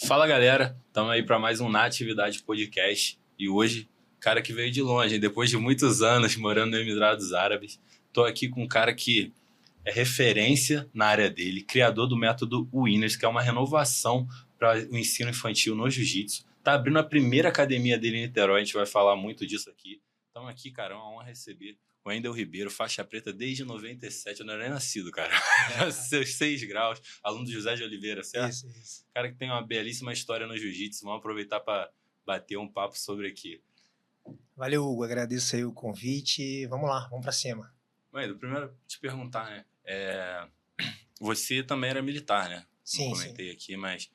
Fala galera, estamos aí para mais um Na Atividade Podcast e hoje, cara que veio de longe, hein? Depois de muitos anos morando nos Emirados Árabes, estou aqui com um cara que é referência na área dele, criador do método Winners, que é uma renovação para o ensino infantil no jiu-jitsu. Está abrindo a primeira academia dele em Niterói, a gente vai falar muito disso aqui. Estamos aqui, cara, é uma honra receber o Wendel Ribeiro, faixa preta desde 97, eu não era nem nascido, cara. Seus 6 graus, aluno do José de Oliveira, certo? Isso. Cara que tem uma belíssima história no jiu-jitsu, vamos aproveitar para bater um papo sobre aqui. Valeu, Hugo, agradeço aí o convite. Vamos lá, vamos pra cima. Wendel, primeiro te perguntar, né? Você também era militar, né? Sim, não comentei aqui, mas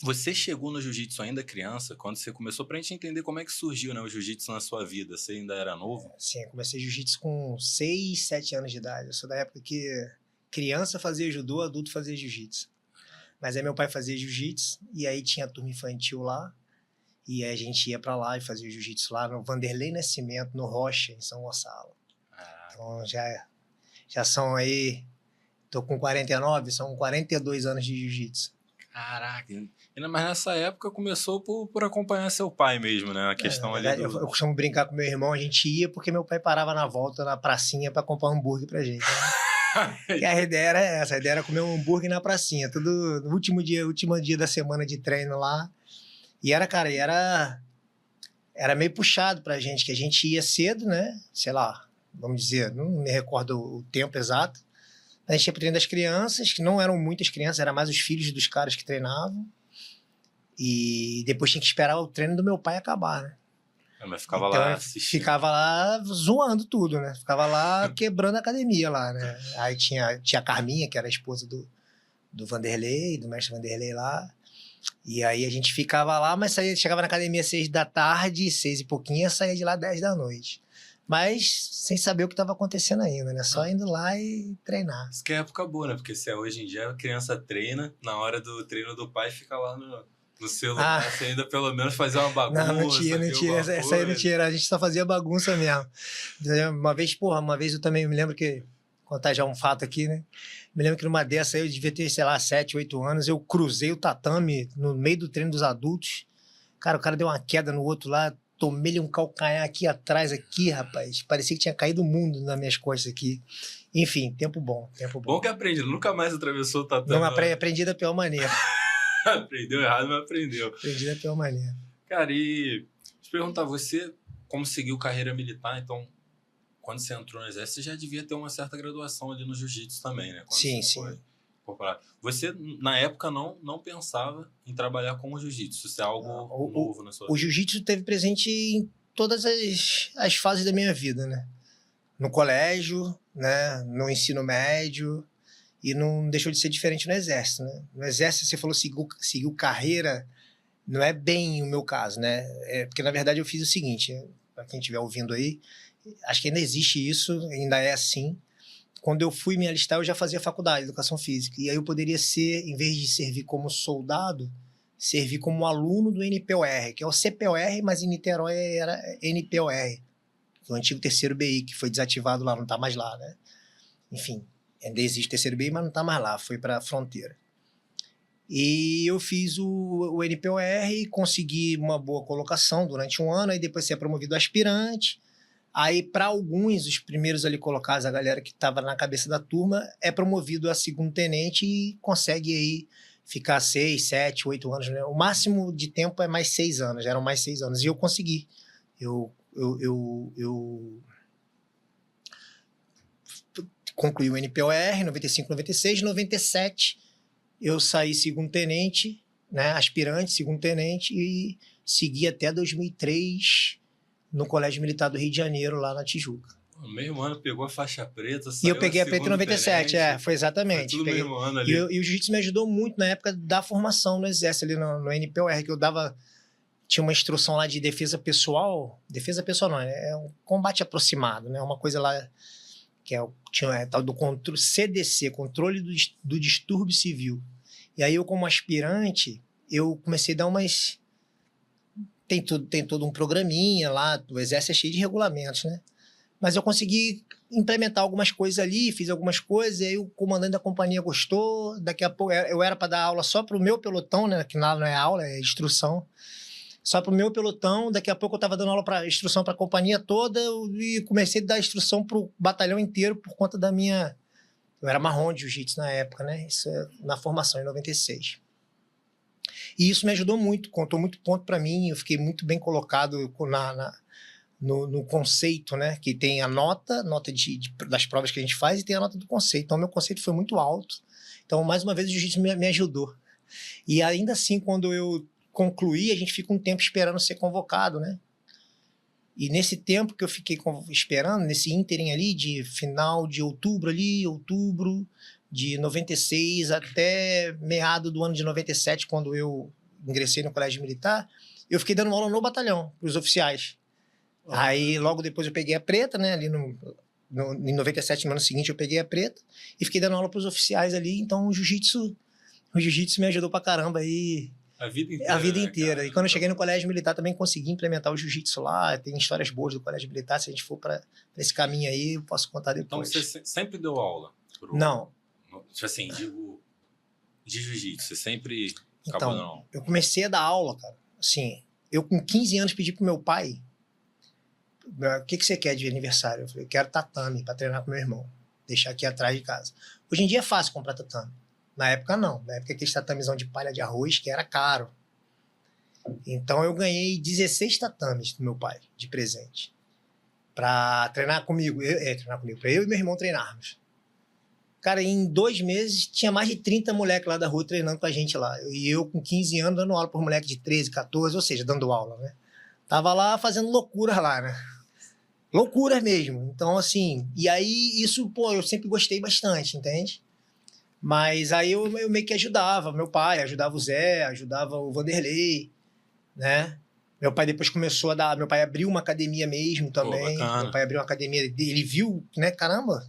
você chegou no jiu-jitsu ainda criança, quando você começou, pra gente entender como é que surgiu, né, o jiu-jitsu na sua vida. Você ainda era novo? Sim, eu comecei jiu-jitsu com 6, 7 anos de idade. Eu sou da época que criança fazia judô, adulto fazia jiu-jitsu. Mas aí meu pai fazia jiu-jitsu e aí tinha a turma infantil lá. E aí a gente ia pra lá e fazia jiu-jitsu lá no Vanderlei Nascimento, no Rocha, em São Gonçalo. Então já são aí, tô com 49, são 42 anos de jiu-jitsu. Caraca, mas nessa época começou por acompanhar seu pai mesmo, né? A questão verdade, ali do... eu costumo brincar com meu irmão, a gente ia porque meu pai parava na volta, na pracinha, pra comprar um hambúrguer pra gente. Né? E a ideia era essa, a ideia era comer um hambúrguer na pracinha, tudo no último dia da semana de treino lá. E era meio puxado pra gente, que a gente ia cedo, né? Sei lá, vamos dizer, não me recordo o tempo exato. A gente ia pro treino das crianças, que não eram muitas crianças, eram mais os filhos dos caras que treinavam. E depois tinha que esperar o treino do meu pai acabar, né? Mas ficava então, lá assistindo. Ficava lá zoando tudo, né? Ficava lá quebrando a academia lá, né? Aí tinha a Carminha, que era a esposa do Vanderlei, do mestre Vanderlei lá. E aí a gente ficava lá, mas chegava na academia às 6 da tarde, 6 e pouquinho, saía de lá 10 da noite. Mas sem saber o que estava acontecendo ainda, né? Só indo lá e treinar. Isso que é época boa, né? Porque se hoje em dia a criança treina, na hora do treino do pai fica lá no celular, você ainda pelo menos fazer uma bagunça. Não tinha. Essa aí não tinha, a gente só fazia bagunça mesmo. Uma vez eu também me lembro que, vou contar já um fato aqui, né? Me lembro que numa dessa eu devia ter, sei lá, 7, 8 anos, eu cruzei o tatame no meio do treino dos adultos. Cara, o cara deu uma queda no outro lá, tomei-lhe um calcanhar aqui atrás, rapaz. Parecia que tinha caído o mundo nas minhas costas aqui. Enfim, tempo bom. Bom que aprendi, nunca mais atravessou o tatame. Não, aprendi da pior maneira. Aprendeu errado, mas aprendeu. Aprendi da pior maneira. Cara, e te perguntar, você, como seguiu carreira militar, então, quando você entrou no exército, você já devia ter uma certa graduação ali no jiu-jitsu também, né? Sim. Você, na época, não pensava em trabalhar com o jiu-jitsu? Isso é algo novo na sua vida? O jiu-jitsu esteve presente em todas as fases da minha vida, né? No colégio, né? No ensino médio, e não deixou de ser diferente no exército, né? No exército, você falou seguiu carreira, não é bem o meu caso, né? Porque, na verdade, eu fiz o seguinte, para quem estiver ouvindo aí, acho que ainda existe isso, ainda é assim. Quando eu fui me alistar, eu já fazia faculdade de educação física. E aí eu poderia ser, em vez de servir como soldado, servir como aluno do NPOR, que é o CPOR, mas em Niterói era NPOR, o antigo terceiro BI, que foi desativado lá, não está mais lá, né? Enfim, ainda existe o terceiro BI, mas não está mais lá, foi para a fronteira. E eu fiz o NPOR e consegui uma boa colocação durante um ano, aí depois ser promovido a aspirante. Aí, para alguns, os primeiros ali colocados, a galera que estava na cabeça da turma, é promovido a segundo tenente e consegue aí ficar 6, 7, 8 anos. Né? O máximo de tempo é mais 6 anos, eram mais 6 anos. E eu consegui. Eu concluí o NPOR em 95, 96, 97 eu saí segundo tenente, né, aspirante, segundo tenente, e segui até 2003 no Colégio Militar do Rio de Janeiro, lá na Tijuca. No mesmo ano pegou a faixa preta, saiu. E eu peguei a preta em 97, foi exatamente. Foi tudo no mesmo ano ali. E o jiu-jitsu me ajudou muito na época da formação no exército, ali no NPOR, que eu dava... Tinha uma instrução lá de defesa pessoal não, é um combate aproximado, né? Uma coisa lá que tinha tal do controle, CDC, Controle do Distúrbio Civil. E aí eu, como aspirante, eu comecei a dar umas... Tem todo um programinha lá, o exército é cheio de regulamentos, né? Mas eu consegui implementar algumas coisas ali, fiz algumas coisas, e aí o comandante da companhia gostou. Daqui a pouco eu era para dar aula só para o meu pelotão, né? Que não é aula, é instrução. Só para o meu pelotão. Daqui a pouco eu estava dando aula para instrução para a companhia toda e comecei a dar instrução para o batalhão inteiro por conta da minha... Eu era marrom de jiu-jitsu na época, né? Isso é na formação, em 96. E isso me ajudou muito, contou muito ponto para mim, eu fiquei muito bem colocado no conceito, né? Que tem a nota das provas que a gente faz e tem a nota do conceito. Então, meu conceito foi muito alto. Então, mais uma vez, o jiu-jitsu me ajudou. E ainda assim, quando eu concluí, a gente fica um tempo esperando ser convocado, né? E nesse tempo que eu fiquei esperando, nesse ínterim ali, de final de outubro de 96 até meado do ano de 97, quando eu ingressei no colégio militar, eu fiquei dando aula no batalhão, para os oficiais. Aí, logo depois, eu peguei a preta, né? Ali em 97, no ano seguinte, eu peguei a preta e fiquei dando aula para os oficiais ali. Então, o jiu-jitsu me ajudou pra caramba aí. A vida inteira. A vida né, inteira. cara? E quando eu cheguei no colégio militar, também consegui implementar o jiu-jitsu lá. Tem histórias boas do colégio militar. Se a gente for para esse caminho aí, eu posso contar Então, depois. você sempre deu aula? Não. Tipo assim, digo, de jiu-jitsu, você sempre acabou Então, dando aula? eu comecei a dar aula, cara. Assim, eu com 15 anos pedi pro meu pai, o que você quer de aniversário? Eu falei, eu quero tatame para treinar com meu irmão. Deixar aqui atrás de casa. Hoje em dia é fácil comprar tatame. Na época, não. Na época, aquele tatamezão de palha de arroz, que era caro. Então, eu ganhei 16 tatames do meu pai, de presente. Para treinar comigo. Para eu e meu irmão treinarmos. Cara, em 2 meses, tinha mais de 30 moleques lá da rua treinando com a gente lá. E eu, com 15 anos, dando aula por moleque de 13, 14, ou seja, dando aula, né? Tava lá fazendo loucuras lá, né? Loucuras mesmo. Então, assim... E aí, isso, pô, eu sempre gostei bastante, entende? Mas aí eu meio que ajudava meu pai, ajudava o Zé, ajudava o Vanderlei, né? Meu pai depois começou a dar... Meu pai abriu uma academia mesmo também. Pô, meu pai abriu uma academia, ele viu, né? Caramba,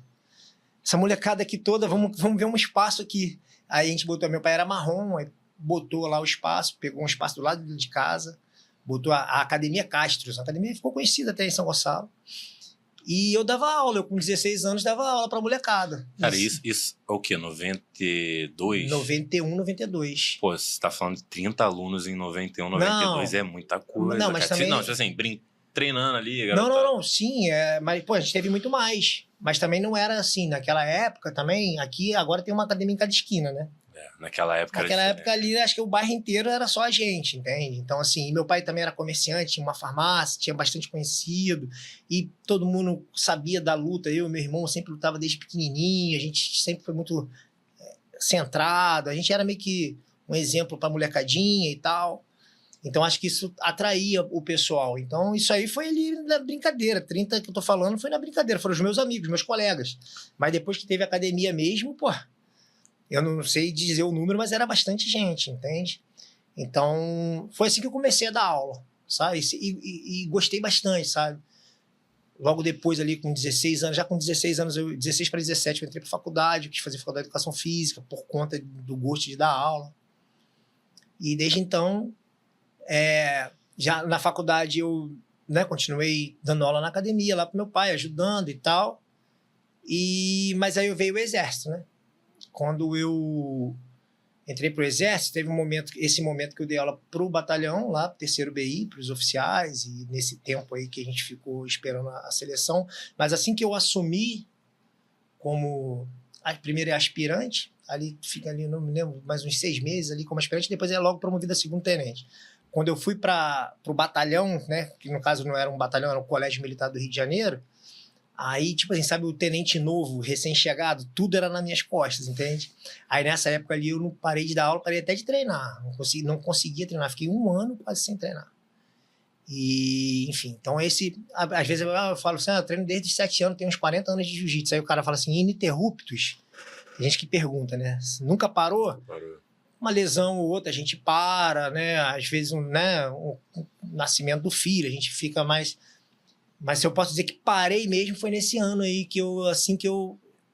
essa molecada aqui toda, vamos ver um espaço aqui. Aí a gente botou... Meu pai era marrom, aí botou lá o espaço, pegou um espaço do lado de casa, botou a Academia Castros. A academia ficou conhecida até em São Gonçalo. E eu dava aula, eu com 16 anos dava aula pra molecada. Cara, isso é o quê? 92? 91, 92. Pô, você tá falando de 30 alunos em 91, 92 é muita coisa. Não, mas cara. também... Não, tipo assim, treinando ali, Não, sim, mas pô, a gente teve muito mais. Mas também não era assim, naquela época também, aqui agora tem uma academia em cada esquina, né? Naquela época Naquela época ali, acho que o bairro inteiro era só a gente, entende? Então, assim, meu pai também era comerciante, tinha uma farmácia, tinha bastante conhecido, e todo mundo sabia da luta. Eu e meu irmão sempre lutava desde pequenininho, a gente sempre foi muito centrado, a gente era meio que um exemplo pra molecadinha e tal. Então, acho que isso atraía o pessoal. Então, isso aí foi ali na brincadeira. 30 que eu tô falando foi na brincadeira, foram os meus amigos, meus colegas. Mas depois que teve academia mesmo, pô, eu não sei dizer o número, mas era bastante gente, entende? Então, foi assim que eu comecei a dar aula, sabe? E gostei bastante, sabe? Logo depois ali, com 16 anos, já com 16 anos, 16 para 17, eu entrei para faculdade, eu quis fazer faculdade de educação física, por conta do gosto de dar aula. E desde então, já na faculdade eu, né, continuei dando aula na academia, lá pro meu pai, ajudando e tal. Mas aí veio o exército, né? Quando eu entrei pro exército, teve esse momento que eu dei aula pro batalhão, lá pro 3º BI, pros oficiais, e nesse tempo aí que a gente ficou esperando a seleção. Mas assim que eu assumi como a primeira aspirante, ali fica ali, não me lembro, mais uns 6 meses ali como aspirante, depois é logo promovido a 2º tenente. Quando eu fui pro batalhão, né, que no caso não era um batalhão, era um colégio militar do Rio de Janeiro, aí, tipo assim, sabe, o tenente novo, recém-chegado, tudo era nas minhas costas, entende? Aí nessa época ali eu não parei de dar aula, parei até de treinar, não conseguia treinar, fiquei 1 ano quase sem treinar. E, enfim, então às vezes eu falo assim, eu treino desde os 7 anos, tenho uns 40 anos de jiu-jitsu, aí o cara fala assim, ininterruptos, tem gente que pergunta, né, nunca parou? Parou. Uma lesão ou outra, a gente para, né, às vezes, o nascimento do filho, a gente fica mais... Mas se eu posso dizer que parei mesmo, foi nesse ano aí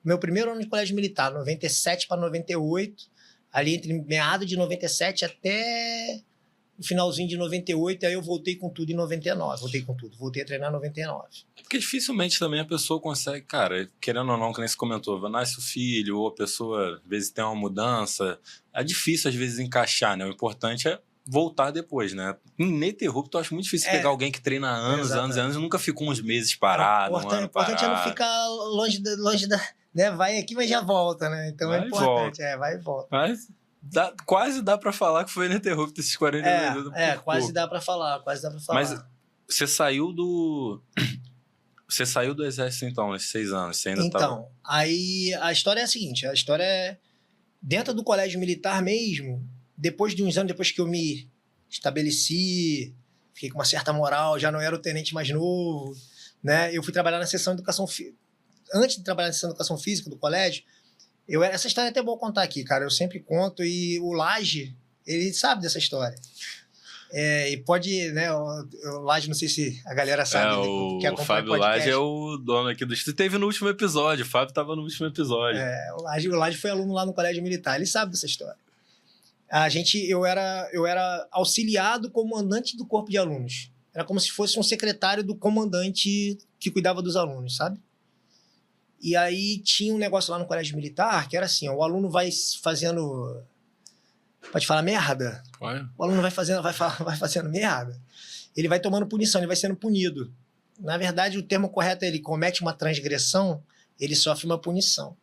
meu primeiro ano de colégio militar, 97 para 98, ali entre meado de 97 até no finalzinho de 98, aí eu voltei com tudo em 99. Voltei a treinar em 99. Porque dificilmente também a pessoa consegue, cara, querendo ou não, que nem você comentou, nasce o filho, ou a pessoa, às vezes, tem uma mudança. É difícil, às vezes, encaixar, né? O importante é voltar depois, né? Ininterrupto, eu acho muito difícil pegar alguém que treina há anos, anos e anos e nunca ficou uns meses parado, um ano importante parado. é não ficar longe da... Né? Vai aqui, mas já volta, né? Então vai é importante, vai e volta. Mas quase dá pra falar que foi ininterrupto esses 40 minutos. Quase dá pra falar. Mas você saiu do... Você saiu do exército, então, nesses 6 anos? Você ainda então, aí a história é a seguinte, a história é... Dentro do colégio militar mesmo, depois de uns anos, depois que eu me estabeleci, fiquei com uma certa moral, já não era o tenente mais novo, né? Eu fui trabalhar na seção de educação física. Antes de trabalhar na seção de educação física do colégio, essa história é até bom contar aqui, cara. Eu sempre conto e o Laje, ele sabe dessa história. E pode, né? O Laje, não sei se a galera sabe. O Fábio Laje é o dono aqui do estúdio. Teve no último episódio, o Fábio estava no último episódio. O Laje foi aluno lá no colégio militar, ele sabe dessa história. Eu era auxiliado comandante do corpo de alunos. Era como se fosse um secretário do comandante que cuidava dos alunos, sabe? E aí tinha um negócio lá no colégio militar que era assim, o aluno vai fazendo... Pode falar merda? Ué? O aluno vai fazendo merda. Ele vai tomando punição, ele vai sendo punido. Na verdade, o termo correto é ele comete uma transgressão, ele sofre uma punição.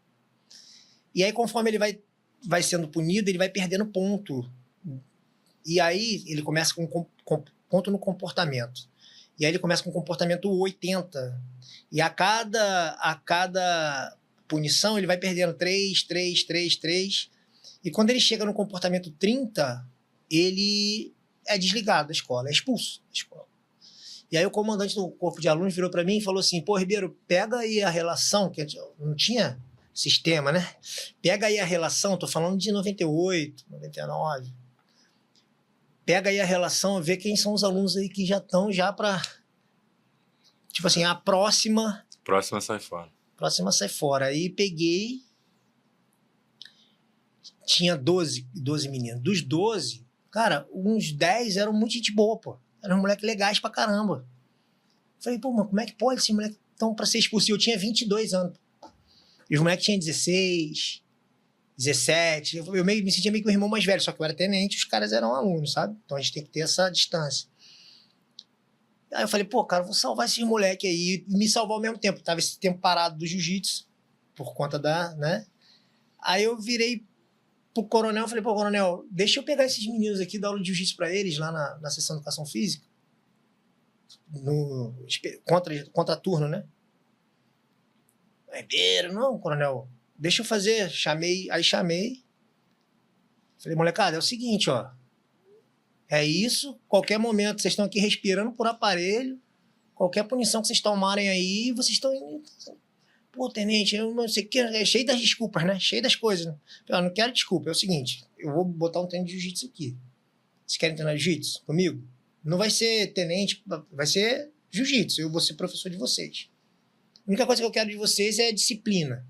E aí, conforme ele vai sendo punido, ele vai perdendo ponto. E aí, ele começa com ponto no comportamento. E aí, ele começa com comportamento 80. E a cada punição, ele vai perdendo 3. E quando ele chega no comportamento 30, ele é desligado da escola, é expulso da escola. E aí o comandante do corpo de alunos virou para mim e falou assim, pô, Ribeiro, pega aí a relação, que não tinha sistema, né? Pega aí a relação, tô falando de 98, 99. Pega aí a relação, vê quem são os alunos aí que já estão para... Tipo assim, a próxima... Próxima sai fora. Próxima sai fora. Aí peguei... Tinha 12 meninos. Dos 12, cara, uns 10 eram muito gente boa, pô. Eram moleques legais pra caramba. Falei, pô, mano, como é que pode esses moleques estão pra ser expulsos? Eu tinha 22 anos. E os moleques tinham 16, 17. Eu me sentia meio que o irmão mais velho, só que eu era tenente e os caras eram alunos, sabe? Então a gente tem que ter essa distância. Aí eu falei, pô, cara, vou salvar esses moleques aí. E me salvar ao mesmo tempo. Tava esse tempo parado do jiu-jitsu, por conta da, né? Aí eu virei pro coronel, falei, pô, coronel, deixa eu pegar esses meninos aqui, dar aula de jiu-jitsu pra eles lá na seção de educação física. Contra turno, né? Ribeiro, não, coronel, deixa eu fazer. Chamei. Falei, molecada, é o seguinte, ó. É isso, qualquer momento vocês estão aqui respirando por aparelho, qualquer punição que vocês tomarem aí, vocês estão indo... Pô, tenente, eu não sei o que, é cheio das desculpas, né? Cheio das coisas. Né? Eu não quero desculpa, é o seguinte, eu vou botar um treino de jiu-jitsu aqui. Vocês querem treinar jiu-jitsu comigo? Não vai ser tenente, vai ser jiu-jitsu, eu vou ser professor de vocês. A única coisa que eu quero de vocês é disciplina.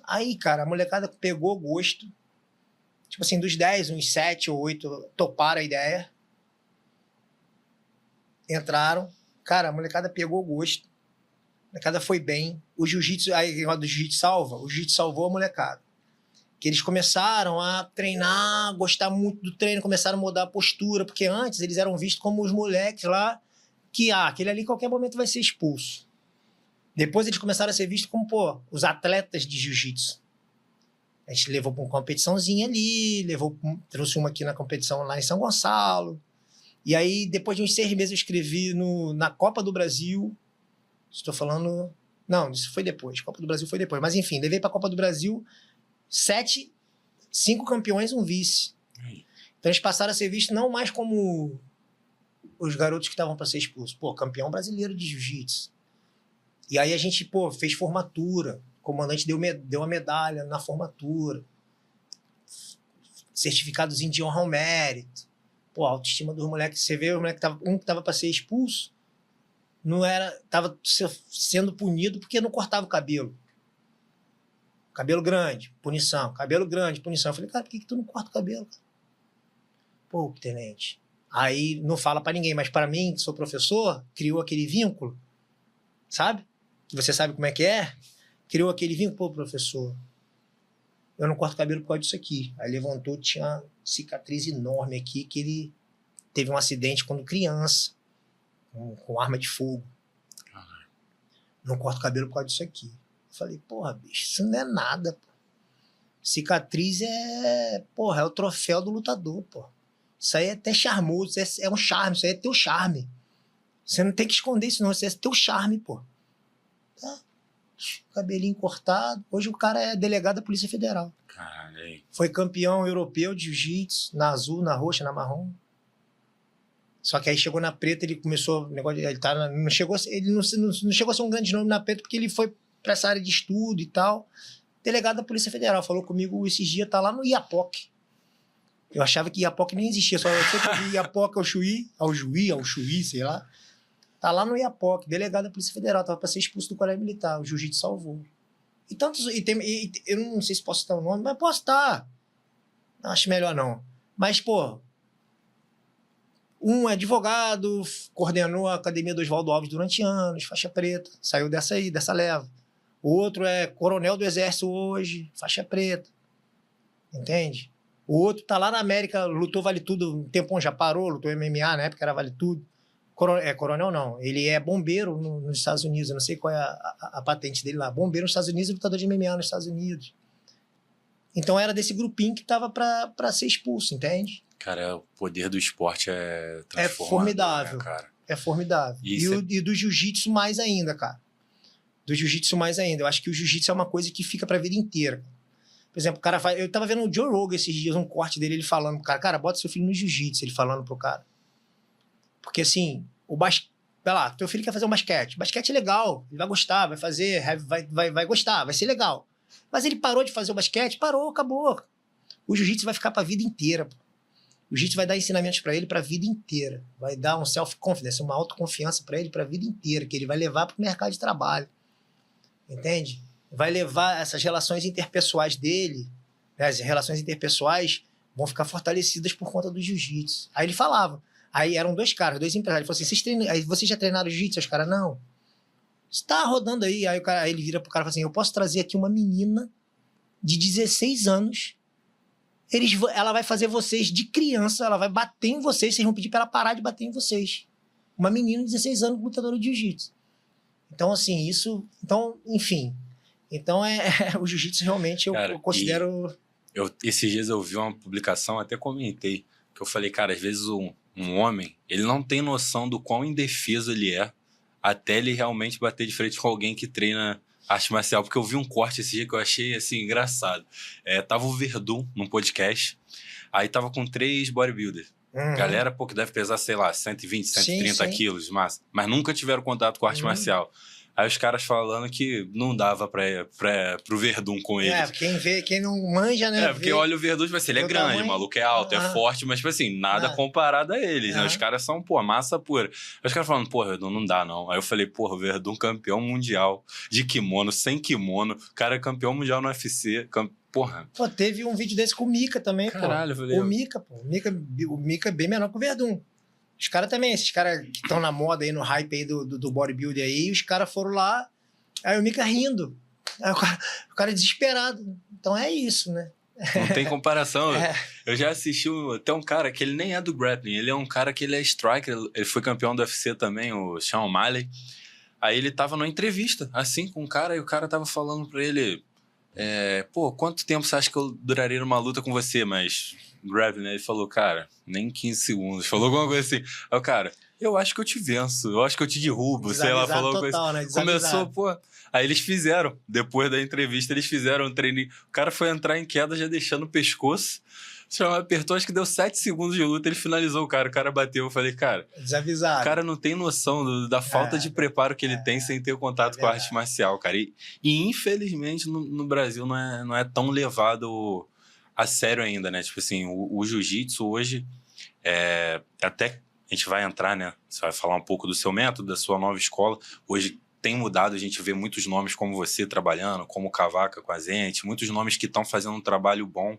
Aí, cara, a molecada pegou gosto. Tipo assim, dos 10, uns 7 ou 8 toparam a ideia. Entraram. Cara, a molecada pegou gosto. A molecada foi bem. O jiu-jitsu, aí o do jiu-jitsu salva. O jiu-jitsu salvou a molecada. Que eles começaram a treinar, gostar muito do treino, começaram a mudar a postura, porque antes eles eram vistos como os moleques lá, que aquele ali em qualquer momento vai ser expulso. Depois eles começaram a ser vistos como, pô, os atletas de jiu-jitsu. A gente levou para uma competiçãozinha ali, trouxe uma aqui na competição lá em São Gonçalo. E aí, depois de uns 6 meses, eu escrevi na Copa do Brasil. Estou falando... Não, isso foi depois. Copa do Brasil foi depois. Mas, enfim, levei para a Copa do Brasil 5 campeões e um vice. Então, eles passaram a ser vistos não mais como os garotos que estavam para ser expulsos. Pô, campeão brasileiro de jiu-jitsu. E aí a gente, pô, fez formatura. O comandante deu uma medalha na formatura. Certificadozinho de honra ao mérito. Pô, a autoestima dos moleques. Você vê, o moleque que tava para ser expulso, tava sendo punido porque não cortava o cabelo. Cabelo grande, punição. Cabelo grande, punição. Eu falei, cara, por que tu não corta o cabelo? Cara? pô, tenente. Aí não fala pra ninguém, mas pra mim, que sou professor, criou aquele vínculo, sabe? Você sabe como é que é? Criou aquele vínculo, pô, professor, eu não corto cabelo por causa disso aqui. Aí levantou, tinha uma cicatriz enorme aqui, que ele teve um acidente quando criança, com arma de fogo. Não corto cabelo por causa disso aqui. Eu falei, porra, bicho, isso não é nada, pô. Cicatriz é o troféu do lutador, pô. Isso aí é até charmoso, é um charme, isso aí é teu charme. Você não tem que esconder isso não, isso é teu charme, pô. Tá? Cabelinho cortado. Hoje o cara é delegado da Polícia Federal. Caralho. Foi campeão europeu de jiu-jitsu, na azul, na roxa, na marrom. Só que aí chegou na preta, ele começou, não chegou a ser um grande nome na preta, porque ele foi para essa área de estudo e tal. Delegado da Polícia Federal, falou comigo esses dias, tá lá no Iapoc. Eu achava que Iapoc nem existia, só eu sempre vi Iapoc ao Chuí, sei lá. Tá lá no Iapoc, delegado da Polícia Federal, tava para ser expulso do colégio militar, o jiu-jitsu salvou. Eu não sei se posso citar o nome, mas posso citar. Acho melhor não. Mas, pô, um é advogado, coordenou a Academia do Oswaldo Alves durante anos, faixa preta, saiu dessa leva. O outro é coronel do Exército hoje, faixa preta. Entende? O outro tá lá na América, lutou Vale Tudo, um tempão já parou, lutou MMA, na época era Vale Tudo. Coronel não, ele é bombeiro nos Estados Unidos, eu não sei qual é a patente dele lá. Bombeiro nos Estados Unidos e lutador de MMA nos Estados Unidos. Então era desse grupinho que tava para ser expulso, entende? Cara, o poder do esporte é transformador, é formidável, né, cara? É formidável. E do jiu-jitsu mais ainda, cara. Do jiu-jitsu mais ainda. Eu acho que o jiu-jitsu é uma coisa que fica pra vida inteira. Por exemplo, o cara faz... Eu tava vendo o Joe Rogan esses dias, um corte dele, ele falando pro cara, bota seu filho no jiu-jitsu, ele falando pro cara. Porque assim, vai lá, teu filho quer fazer um basquete. Basquete é legal, ele vai gostar, vai fazer, vai gostar, vai ser legal. Mas ele parou de fazer o basquete, parou, acabou. O jiu-jitsu vai ficar pra vida inteira, pô. O jiu-jitsu vai dar ensinamentos para ele para a vida inteira. Vai dar um self-confidence, uma autoconfiança para ele para a vida inteira, que ele vai levar para o mercado de trabalho. Entende? Vai levar essas relações interpessoais dele, né? As relações interpessoais vão ficar fortalecidas por conta do jiu-jitsu. Aí ele falava. Aí eram dois caras, dois empresários. Ele falou assim, vocês já treinaram jiu-jitsu? Os caras, não. Você tá rodando aí. Aí ele vira pro cara e fala assim, eu posso trazer aqui uma menina de 16 anos. Ela vai fazer vocês de criança, ela vai bater em vocês, vocês vão pedir para ela parar de bater em vocês. Uma menina de 16 anos lutadora de jiu-jitsu. Então, assim, então, enfim. Então, o jiu-jitsu realmente eu considero... Esses dias eu vi uma publicação, até comentei, que eu falei, cara, às vezes um homem, ele não tem noção do quão indefeso ele é até ele realmente bater de frente com alguém que treina arte marcial, porque eu vi um corte esse dia que eu achei, assim, engraçado. Tava o Verdun num podcast, aí tava com 3 bodybuilders. Galera, pô, que deve pesar, sei lá, 120, 130 quilos de massa, mas nunca tiveram contato com arte marcial. Aí os caras falando que não dava pro Verdun com eles. Quem não manja, né? Porque olha o Verdun, tipo assim, ele é grande, o maluco é alto, é forte, mas, tipo assim, nada comparado a eles, né? Os caras são, pô, massa pura. Aí os caras falando, pô, Verdun, não dá, não. Aí eu falei, pô, o Verdun campeão mundial, de kimono, sem kimono, o cara é campeão mundial no UFC, porra. Pô, teve um vídeo desse com o Mika também, caralho, pô. Falei, o Mika é bem menor que o Verdun. Os caras também, esses caras que estão na moda aí, no hype aí do bodybuilder aí, os caras foram lá, aí o Mika rindo. Aí o cara desesperado. Então é isso, né? Não tem comparação. Eu já assisti até um cara que ele nem é do grappling, ele é um cara que ele é striker, ele foi campeão do UFC também, o Sean O'Malley. Aí ele tava numa entrevista, assim, com um cara, e o cara tava falando pra ele, pô, quanto tempo você acha que eu duraria numa luta com você? Mas grappling, né? Ele falou, cara, nem 15 segundos. Falou alguma coisa assim. Aí o cara, eu acho que eu te venço, eu acho que eu te derrubo, sei lá, falou alguma coisa. Né? Começou, pô. Aí eles fizeram, depois da entrevista, eles fizeram um treininho. O cara foi entrar em queda já deixando o pescoço. Apertou, acho que deu 7 segundos de luta, ele finalizou o cara bateu. Eu falei, cara, desavisado. O cara não tem noção da falta de preparo que ele tem sem ter contato com a arte marcial, cara. E infelizmente no Brasil não é tão levado a sério ainda, né? Tipo assim, o jiu-jitsu hoje, até a gente vai entrar, né? Você vai falar um pouco do seu método, da sua nova escola. Hoje tem mudado, a gente vê muitos nomes como você trabalhando, como o Cavaca com a gente, muitos nomes que estão fazendo um trabalho bom.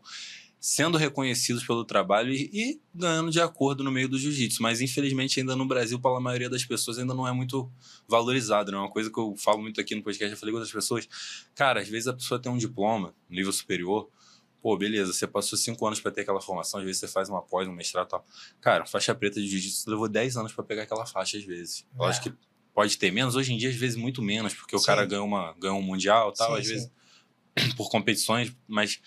sendo reconhecidos pelo trabalho e ganhando de acordo no meio do jiu-jitsu. Mas, infelizmente, ainda no Brasil, pela maioria das pessoas, ainda não é muito valorizado, né? Uma coisa que eu falo muito aqui no podcast, eu falei com outras pessoas, cara, às vezes a pessoa tem um diploma, um nível superior, pô, beleza, você passou 5 anos para ter aquela formação, às vezes você faz uma pós, um mestrado e tal. Cara, faixa preta de jiu-jitsu levou 10 anos para pegar aquela faixa, às vezes. Eu acho que pode ter menos, hoje em dia, às vezes, muito menos, porque o cara ganha um mundial e tal, às vezes, por competições, mas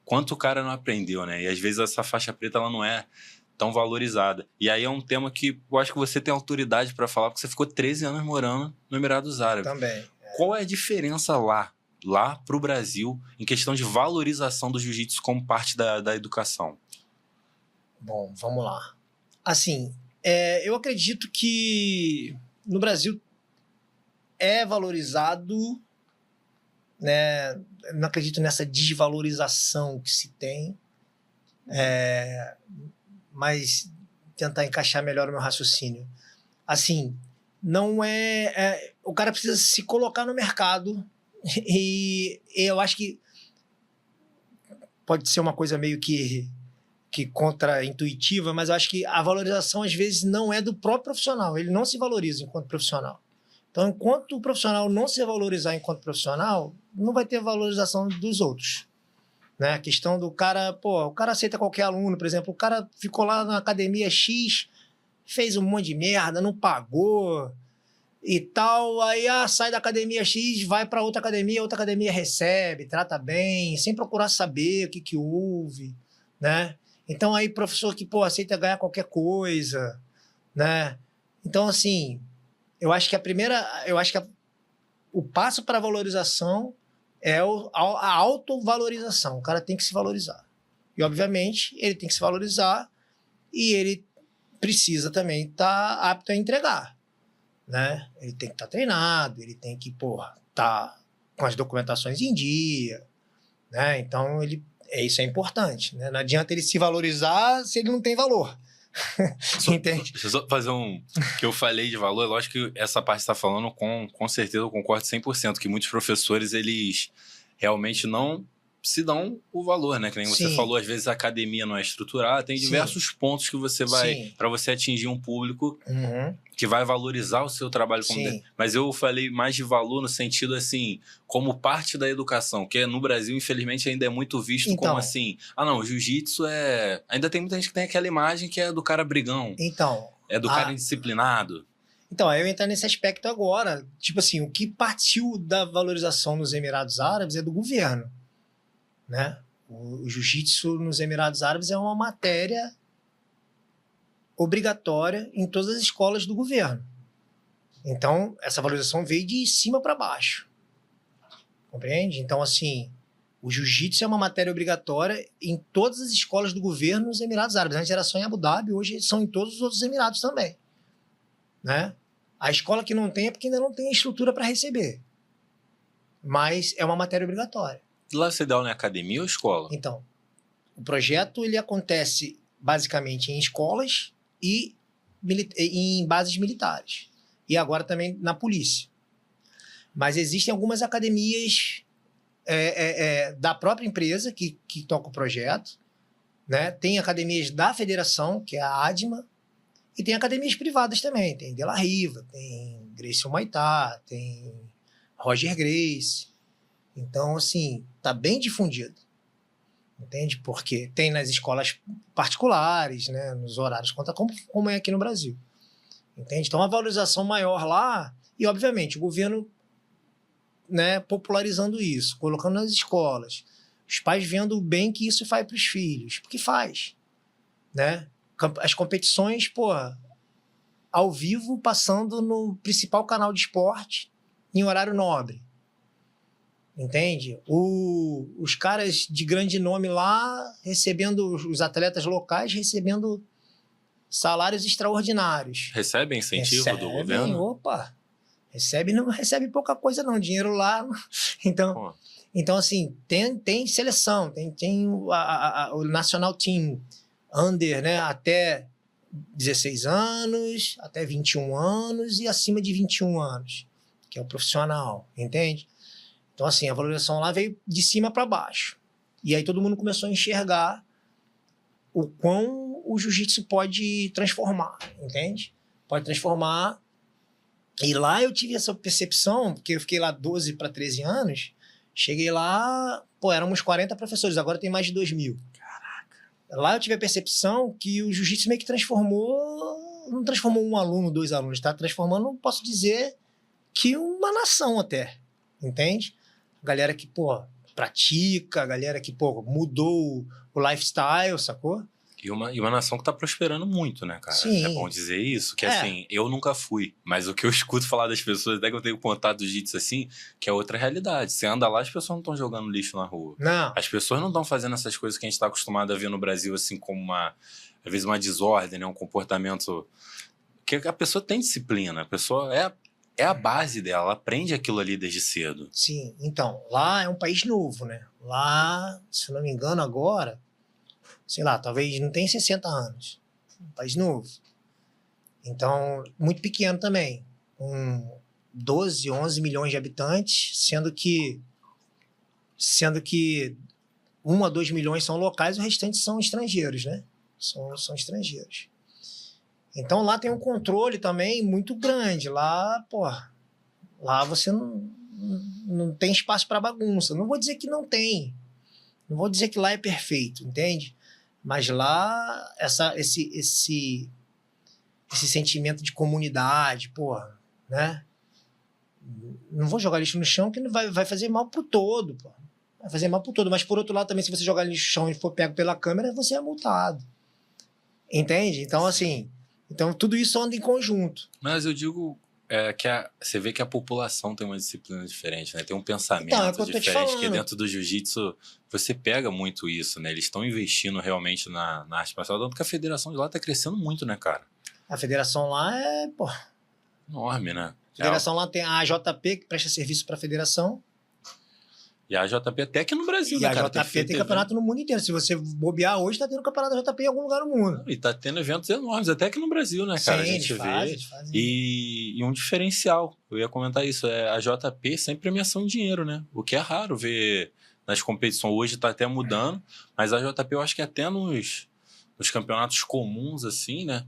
quanto o cara não aprendeu, né? E às vezes essa faixa preta ela não é tão valorizada. E aí é um tema que eu acho que você tem autoridade para falar, porque você ficou 13 anos morando no Emirados Árabes. Também. Qual é a diferença lá para o Brasil, em questão de valorização do jiu-jitsu como parte da educação? Bom, vamos lá. Assim, eu acredito que no Brasil é valorizado, né? Não acredito nessa desvalorização que se tem, mas tentar encaixar melhor o meu raciocínio. Assim, não o cara precisa se colocar no mercado e eu acho que pode ser uma coisa meio que contra-intuitiva, mas eu acho que a valorização às vezes não é do próprio profissional, ele não se valoriza enquanto profissional. Então, enquanto o profissional não se valorizar enquanto profissional, não vai ter valorização dos outros. Né? A questão do cara, o cara aceita qualquer aluno, por exemplo, o cara ficou lá na academia X, fez um monte de merda, não pagou e tal, aí sai da academia X, vai para outra academia recebe, trata bem, sem procurar saber o que houve, né? Então, aí professor que, aceita ganhar qualquer coisa, né? Então, assim, eu acho que o passo para a valorização é a autovalorização. O cara tem que se valorizar. E, obviamente, ele tem que se valorizar e ele precisa também estar apto a entregar, né? Ele tem que estar treinado, ele tem que, estar com as documentações em dia, né? Então, isso é importante, né? Não adianta ele se valorizar se ele não tem valor. Entende? Deixa eu só fazer que eu falei de valor, lógico que essa parte que você está falando, com certeza eu concordo 100%, que muitos professores, eles realmente não se dão o valor, né? Que nem você falou, às vezes a academia não é estruturada, tem diversos pontos que você vai, para você atingir um público que vai valorizar o seu trabalho como mas eu falei mais de valor no sentido assim, como parte da educação, que no Brasil, infelizmente, ainda é muito visto como assim, o jiu-jitsu ainda tem muita gente que tem aquela imagem que é do cara brigão, é do cara indisciplinado. Então, aí eu entrar nesse aspecto agora, tipo assim, o que partiu da valorização nos Emirados Árabes é do governo, né? O jiu-jitsu nos Emirados Árabes é uma matéria obrigatória em todas as escolas do governo. Então, essa valorização veio de cima para baixo. Compreende? Então, assim, o jiu-jitsu é uma matéria obrigatória em todas as escolas do governo nos Emirados Árabes. Antes era só em Abu Dhabi, hoje são em todos os outros Emirados também. Né? A escola que não tem é porque ainda não tem a estrutura para receber. Mas é uma matéria obrigatória. Lá você dá aula em academia ou escola? Então, o projeto ele acontece basicamente em escolas e em bases militares. E agora também na polícia. Mas existem algumas academias da própria empresa que toca o projeto. Né? Tem academias da federação, que é a ADMA, e tem academias privadas também. Tem De La Riva, tem Gracie Humaitá, tem Roger Gracie. Então, assim, está bem difundido. Entende? Porque tem nas escolas particulares, né? Nos horários, como é aqui no Brasil. Entende? Então, uma valorização maior lá e, obviamente, o governo, né, popularizando isso, colocando nas escolas. Os pais vendo o bem que isso faz para os filhos. Porque faz. Né? As competições, ao vivo, passando no principal canal de esporte em horário nobre. Entende? Os caras de grande nome lá recebendo, os atletas locais recebendo salários extraordinários. Recebem incentivo do governo? Opa! Não recebe pouca coisa não, dinheiro lá. Então assim, tem seleção, tem o National Team Under, né, até 16 anos, até 21 anos e acima de 21 anos, que é o profissional, entende? Então, assim, a valorização lá veio de cima para baixo. E aí todo mundo começou a enxergar o quão o jiu-jitsu pode transformar, entende? Pode transformar. E lá eu tive essa percepção, porque eu fiquei lá 12 para 13 anos, cheguei lá, pô, éramos 40 professores, agora tem mais de 2.000. Lá eu tive a percepção que o jiu-jitsu meio que transformou, não transformou um aluno, 2 alunos, tá transformando, posso dizer, que uma nação até, entende? Galera que, pô, pratica, galera que, pô, mudou o lifestyle, sacou? E uma nação que tá prosperando muito, né, cara? Sim. É bom dizer isso, que assim, eu nunca fui, mas o que eu escuto falar das pessoas, até que eu tenho contato do jiu-jitsu assim, que é outra realidade. Você anda lá, as pessoas não estão jogando lixo na rua. Não. As pessoas não estão fazendo essas coisas que a gente tá acostumado a ver no Brasil, assim, como às vezes uma desordem, né? Um comportamento... Que a pessoa tem disciplina, a pessoa é a base dela, ela aprende aquilo ali desde cedo. Sim, então, lá é um país novo, né? Lá, se eu não me engano, agora, sei lá, talvez não tem 60 anos. Um país novo. Então, muito pequeno também. Com 12, 11 milhões de habitantes, sendo que 1 a 2 milhões são locais e o restante são estrangeiros, né? São estrangeiros. Então, lá tem um controle também muito grande. Lá, pô, lá você não tem espaço para bagunça. Não vou dizer que não tem. Não vou dizer que lá é perfeito, entende? Mas lá, esse sentimento de comunidade, porra, né? Não vou jogar lixo no chão que vai fazer mal pro todo, pô. Vai fazer mal pro todo. Mas, por outro lado, também, se você jogar lixo no chão e for pego pela câmera, você é multado. Entende? Então, assim... Então, tudo isso anda em conjunto. Mas eu digo que você vê que a população tem uma disciplina diferente, né? Tem um pensamento diferente, que dentro do jiu-jitsu você pega muito isso, né? Eles estão investindo realmente na arte marcial, tanto que a federação de lá tá crescendo muito, né, cara? A federação lá é, pô... enorme, né? A federação lá tem a AJP, que presta serviço para a federação. E a AJP até aqui no Brasil, e né, cara? A AJP tem campeonato no mundo inteiro. Se você bobear hoje, tá tendo campeonato da AJP em algum lugar no mundo. E tá tendo eventos enormes, até aqui no Brasil, né, cara? Sim, a gente vê. eles fazem. E um diferencial, eu ia comentar isso, a JP sem premiação de dinheiro, né? O que é raro ver nas competições. Hoje tá até mudando, mas a JP eu acho que até nos campeonatos comuns, assim, né?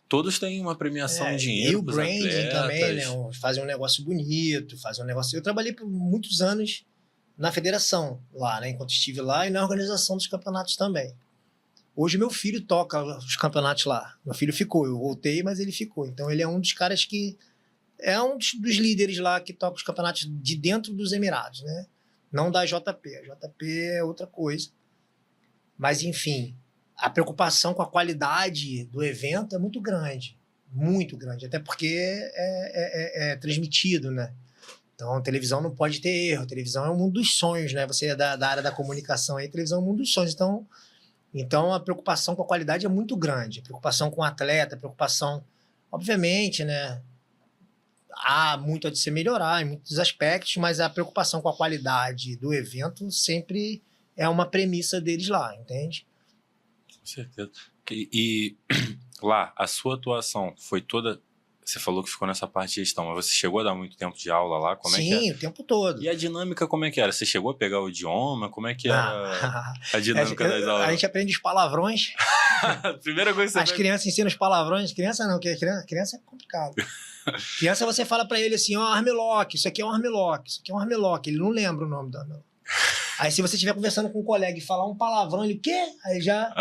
Todos têm uma premiação em dinheiro. E o branding também, né? Fazem um negócio bonito, fazem um negócio... Eu trabalhei por muitos anos na federação lá, né? Enquanto estive lá, e na organização dos campeonatos também. Hoje meu filho toca os campeonatos lá. Meu filho ficou, eu voltei, mas ele ficou. Então ele é um dos caras que... É um dos líderes lá que toca os campeonatos de dentro dos Emirados, né? Não da JP. A JP é outra coisa. Mas, enfim, a preocupação com a qualidade do evento é muito grande. Muito grande. Até porque é transmitido, né? Então, a televisão não pode ter erro. A televisão é o mundo dos sonhos, né? Você é da área da comunicação aí, a televisão é o mundo dos sonhos. Então, a preocupação com a qualidade é muito grande. A preocupação com o atleta, a preocupação... Obviamente, né? Há muito a de se melhorar em muitos aspectos, mas a preocupação com a qualidade do evento sempre é uma premissa deles lá, entende? Com certeza. E lá, a sua atuação foi toda... Você falou que ficou nessa parte de gestão, mas você chegou a dar muito tempo de aula lá? Como Sim, é que é? o tempo todo. E a dinâmica como é que era? Você chegou a pegar o idioma? Como é que era a dinâmica das aulas? A gente aprende os palavrões. Primeira coisa que você As crianças ensinam os palavrões. Criança não, porque criança é complicado. Criança você fala pra ele assim, ó, armlock, isso aqui é um armlock, isso aqui é um armlock. Ele não lembra o nome do armlock. Aí se você estiver conversando com um colega e falar um palavrão, ele, o quê? Aí já...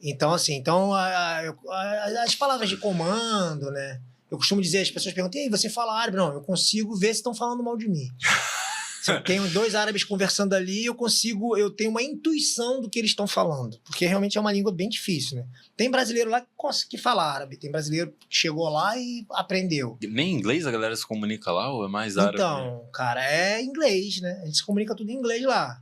Então, assim, as palavras de comando, né? Eu costumo dizer, as pessoas perguntam, e aí, você fala árabe? Não, eu consigo ver se estão falando mal de mim. Se eu tenho 2 árabes conversando ali, eu tenho uma intuição do que eles estão falando. Porque realmente é uma língua bem difícil, né? Tem brasileiro lá que fala árabe, tem brasileiro que chegou lá e aprendeu. Nem em inglês a galera se comunica lá ou é mais árabe? Então, cara, é inglês, né? A gente se comunica tudo em inglês lá.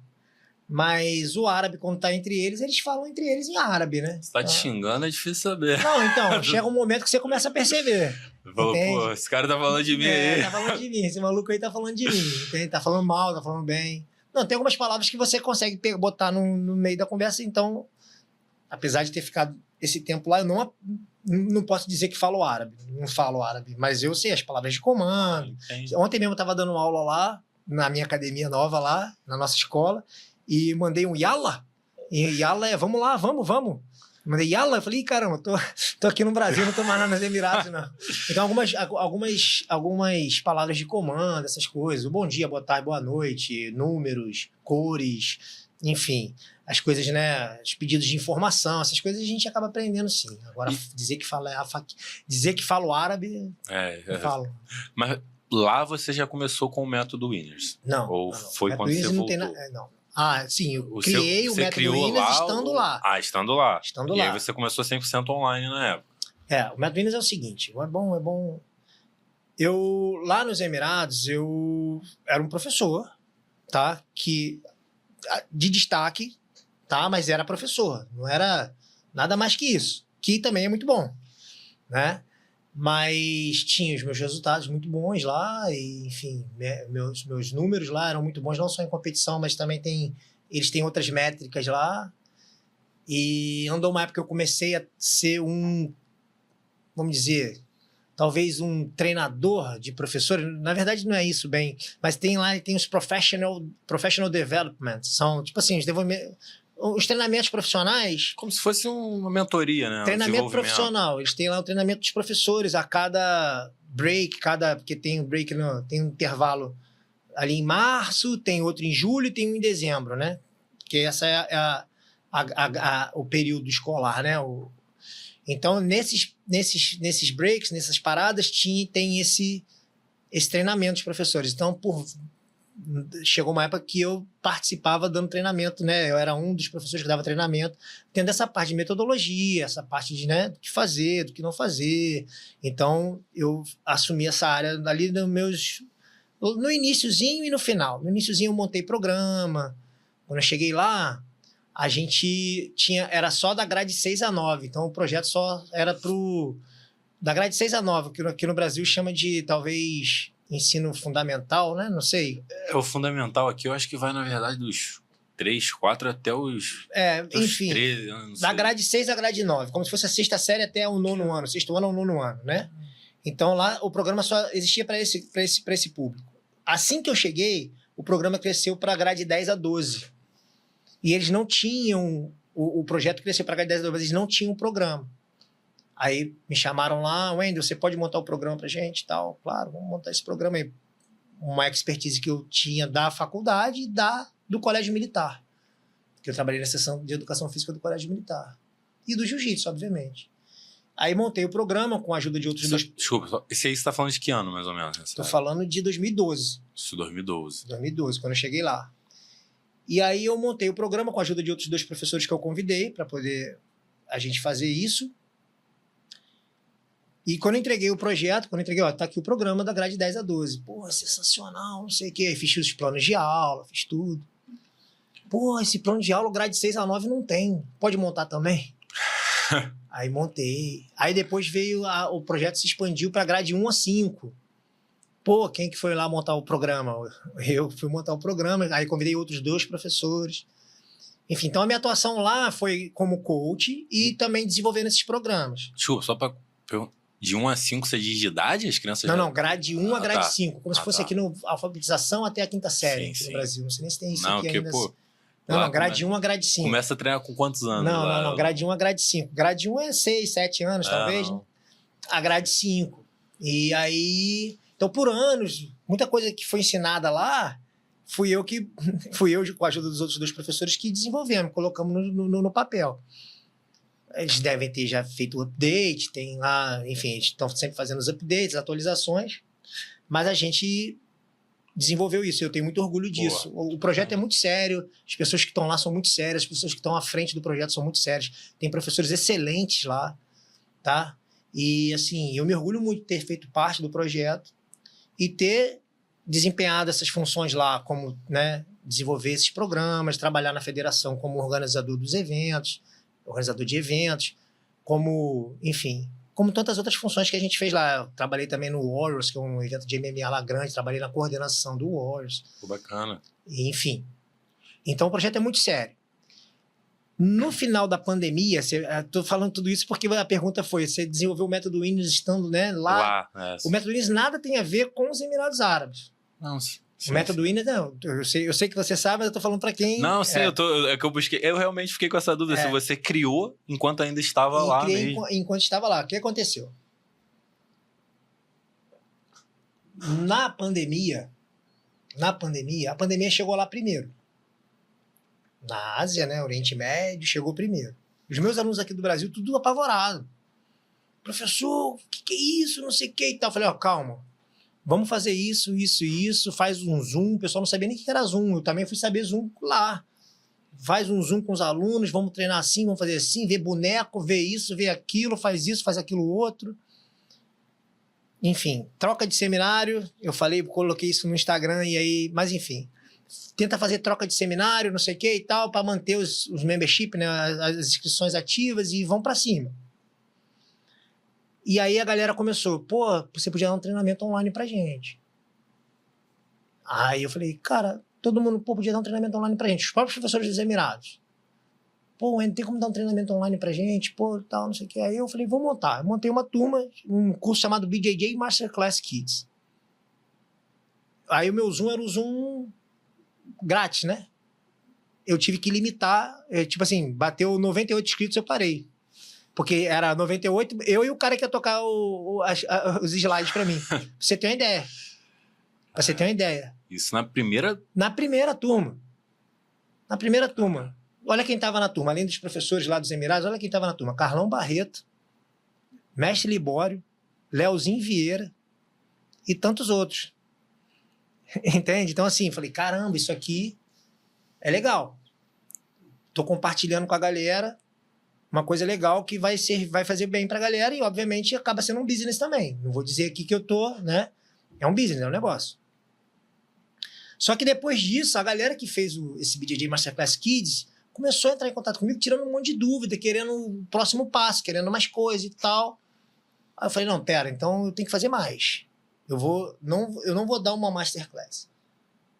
Mas o árabe, quando tá entre eles falam entre eles em árabe, né? Se tá te xingando, é difícil saber. Não, então, chega um momento que você começa a perceber. Falou, pô, esse cara tá falando de mim aí. Tá falando de mim, esse maluco aí tá falando de mim, entende? Tá falando mal, tá falando bem. Não, tem algumas palavras que você consegue botar no meio da conversa, então, apesar de ter ficado esse tempo lá, eu não posso dizer que falo árabe, não falo árabe, mas eu sei as palavras de comando. Ontem mesmo eu tava dando aula lá, na minha academia nova lá, na nossa escola, e mandei um Yalla. E Yalla é, vamos lá, vamos. Mandei Yalla, eu falei, caramba, tô aqui no Brasil, não tô mais nos Emirados, não. Então, algumas palavras de comando, essas coisas. Bom dia, boa tarde, boa noite, números, cores, enfim, as coisas, né? Os pedidos de informação, essas coisas a gente acaba aprendendo, sim. Agora, dizer que falo árabe, não falo. Mas lá você já começou com o método Winners? Não. Ou não. foi quando você voltou? Não. Ah, sim, eu criei o método Winners estando lá. Ah, estando lá. Estando e lá. Aí você começou 100% online na época. O método Winners é o seguinte, é bom. Eu, lá nos Emirados, eu era um professor, tá? De destaque, tá? Mas era professor, não era nada mais que isso, que também é muito bom, né? Mas tinha os meus resultados muito bons lá, e, enfim, meus números lá eram muito bons, não só em competição, mas também eles têm outras métricas lá. E andou uma época que eu comecei a ser vamos dizer, talvez um treinador de professor. Na verdade, não é isso bem, mas tem os professional development, são tipo assim, os treinamentos profissionais. Como se fosse uma mentoria, né? Treinamento profissional. Eles têm lá o treinamento dos professores a cada break, porque tem um break, tem um intervalo ali em março, tem outro em julho e tem um em dezembro, né? Que essa é o período escolar, né? Então, nesses breaks, nessas paradas, tem esse treinamento dos professores. Então, chegou uma época que eu participava dando treinamento, né? Eu era um dos professores que dava treinamento, tendo essa parte de metodologia, essa parte de, né, do que fazer, do que não fazer. Então, eu assumi essa área ali no iniciozinho e no final. No iniciozinho eu montei programa. Quando eu cheguei lá, a gente era só da grade 6 a 9. Então, o projeto só era da grade 6 a 9, que aqui no Brasil chama de, talvez, ensino fundamental, né? Não sei. O fundamental aqui, eu acho que vai, na verdade, dos 3, 4 até os enfim, 13, não sei. Da grade 6 à grade 9, como se fosse a sexta série até o nono ano, sexto ano ao nono ano, né? Então, lá, o programa só existia para esse público. Assim que eu cheguei, o programa cresceu para a grade 10 a 12. E eles não tinham... O projeto cresceu para a grade 10 a 12, mas eles não tinham o programa. Aí me chamaram lá, Wendel, você pode montar o programa pra gente e tal? Claro, vamos montar esse programa aí. Uma expertise que eu tinha da faculdade e do colégio militar. Que eu trabalhei na seção de educação física do colégio militar. E do jiu-jitsu, obviamente. Aí montei o programa com a ajuda de outros dois... Desculpa, esse aí você tá falando de que ano, mais ou menos? Estou falando de 2012. Isso, 2012. 2012, quando eu cheguei lá. E aí eu montei o programa com a ajuda de outros dois professores que eu convidei para poder a gente fazer isso. E quando eu entreguei o projeto, tá aqui o programa da grade 10 a 12. Pô, é sensacional, não sei o quê. Aí fiz os planos de aula, fiz tudo. Pô, esse plano de aula, grade 6 a 9 não tem. Pode montar também? Aí montei. Aí depois veio, o projeto se expandiu para grade 1 a 5. Pô, quem que foi lá montar o programa? Eu fui montar o programa, aí convidei outros 2 professores. Enfim, então a minha atuação lá foi como coach e também desenvolvendo esses programas. Desculpa, só para perguntar. De 1 a 5 você diz de idade? As crianças Não, grade 1 a grade 5. Como se fosse tá. Aqui no alfabetização até a quinta série aqui no Brasil. Não sei nem se tem isso aqui ainda. Não, grade 1 a grade 5. Começa a treinar com quantos anos? Não, grade 1 a grade 5. Grade 1 é 6, 7 anos, talvez. Né? A grade 5. E aí... Então, por anos, muita coisa que foi ensinada lá, fui eu com a ajuda dos outros 2 professores que desenvolvemos, colocamos no papel. Eles devem ter já feito o update, tem lá, enfim, eles estão sempre fazendo os updates, atualizações, mas a gente desenvolveu isso, eu tenho muito orgulho disso. O projeto é muito sério, as pessoas que estão lá são muito sérias, as pessoas que estão à frente do projeto são muito sérias, tem professores excelentes lá, tá? E, assim, eu me orgulho muito de ter feito parte do projeto e ter desempenhado essas funções lá, como, né, desenvolver esses programas, trabalhar na federação como organizador dos eventos, organizador de eventos, como, enfim, como tantas outras funções que a gente fez lá. Eu trabalhei também no Warriors, que é um evento de MMA lá grande, trabalhei na coordenação do Warriors. Pô, bacana. Enfim. Então o projeto é muito sério. No final da pandemia, estou falando tudo isso porque a pergunta foi, você desenvolveu o método Winners estando, né, lá. O método Winners nada tem a ver com os Emirados Árabes. Não, O método Winners, não. Eu sei que você sabe, mas eu tô falando para quem... Não, sim, é que eu busquei. Eu realmente fiquei com essa dúvida, se você criou enquanto ainda estava lá mesmo. Enquanto estava lá. O que aconteceu? Na pandemia, a pandemia chegou lá primeiro. Na Ásia, né, Oriente Médio, chegou primeiro. Os meus alunos aqui do Brasil, tudo apavorado. Professor, o que é isso? Não sei o que e tal. Eu falei, calma. Vamos fazer isso, faz um Zoom. O pessoal não sabia nem o que era Zoom. Eu também fui saber Zoom lá. Faz um Zoom com os alunos, vamos treinar assim, vamos fazer assim, ver boneco, ver isso, ver aquilo, faz isso, faz aquilo outro. Enfim, troca de seminário. Eu falei, coloquei isso no Instagram e aí... Mas enfim, tenta fazer troca de seminário, não sei o que e tal, para manter os membership, né, as inscrições ativas e vão para cima. E aí a galera começou, pô, você podia dar um treinamento online pra gente. Aí eu falei, cara, todo mundo podia dar um treinamento online pra gente. Os próprios professores dos Emirados. Pô, não tem como dar um treinamento online pra gente, pô, tal, não sei o que. Aí eu falei, vou montar. Eu montei uma turma, um curso chamado BJJ Masterclass Kids. Aí o meu Zoom era o Zoom grátis, né? Eu tive que limitar, tipo assim, bateu 98 inscritos, eu parei. Porque era 98, eu e o cara que ia tocar os slides pra mim. Pra você ter uma ideia. Pra você ter uma ideia. Isso na primeira... Na primeira turma. Na primeira turma. Olha quem tava na turma. Além dos professores lá dos Emirados, olha quem tava na turma. Carlão Barreto, Mestre Libório, Leozinho Vieira e tantos outros. Entende? Então, assim, falei, caramba, isso aqui é legal. Tô compartilhando com a galera uma coisa legal que vai fazer bem pra galera e, obviamente, acaba sendo um business também. Não vou dizer aqui que eu tô, né? É um business, é um negócio. Só que depois disso, a galera que fez esse BJJ Masterclass Kids começou a entrar em contato comigo, tirando um monte de dúvida, querendo o próximo passo, querendo mais coisa e tal. Aí eu falei, não, pera, então eu tenho que fazer mais. Eu não vou dar uma Masterclass.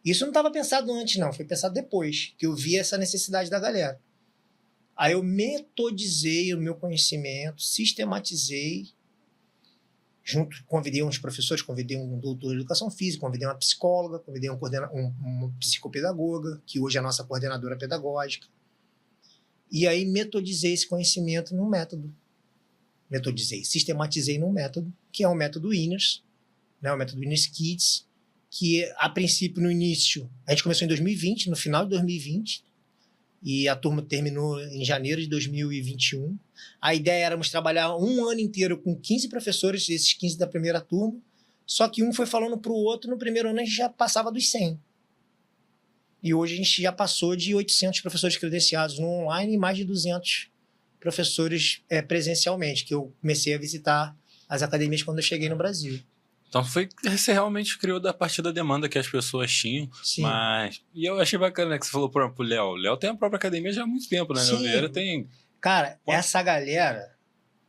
Isso não estava pensado antes, não. Foi pensado depois, que eu vi essa necessidade da galera. Aí eu metodizei o meu conhecimento, sistematizei, convidei uns professores, convidei um doutor de educação física, convidei uma psicóloga, convidei uma psicopedagoga, que hoje é a nossa coordenadora pedagógica. E aí metodizei esse conhecimento num método. Sistematizei num método, que é o método Winners, né, o método Winners Kids, que a princípio, no início, a gente começou em 2020, no final de 2020, e a turma terminou em janeiro de 2021. A ideia era trabalhar um ano inteiro com 15 professores, esses 15 da primeira turma, só que um foi falando para o outro, no primeiro ano a gente já passava dos 100. E hoje a gente já passou de 800 professores credenciados no online e mais de 200 professores presencialmente, que eu comecei a visitar as academias quando eu cheguei no Brasil. Então você realmente criou a partir da demanda que as pessoas tinham. Sim. E eu achei bacana, né, que você falou pro Léo. O Léo tem a própria academia já há muito tempo, né? Sim. O Vieira tem... Cara, essa galera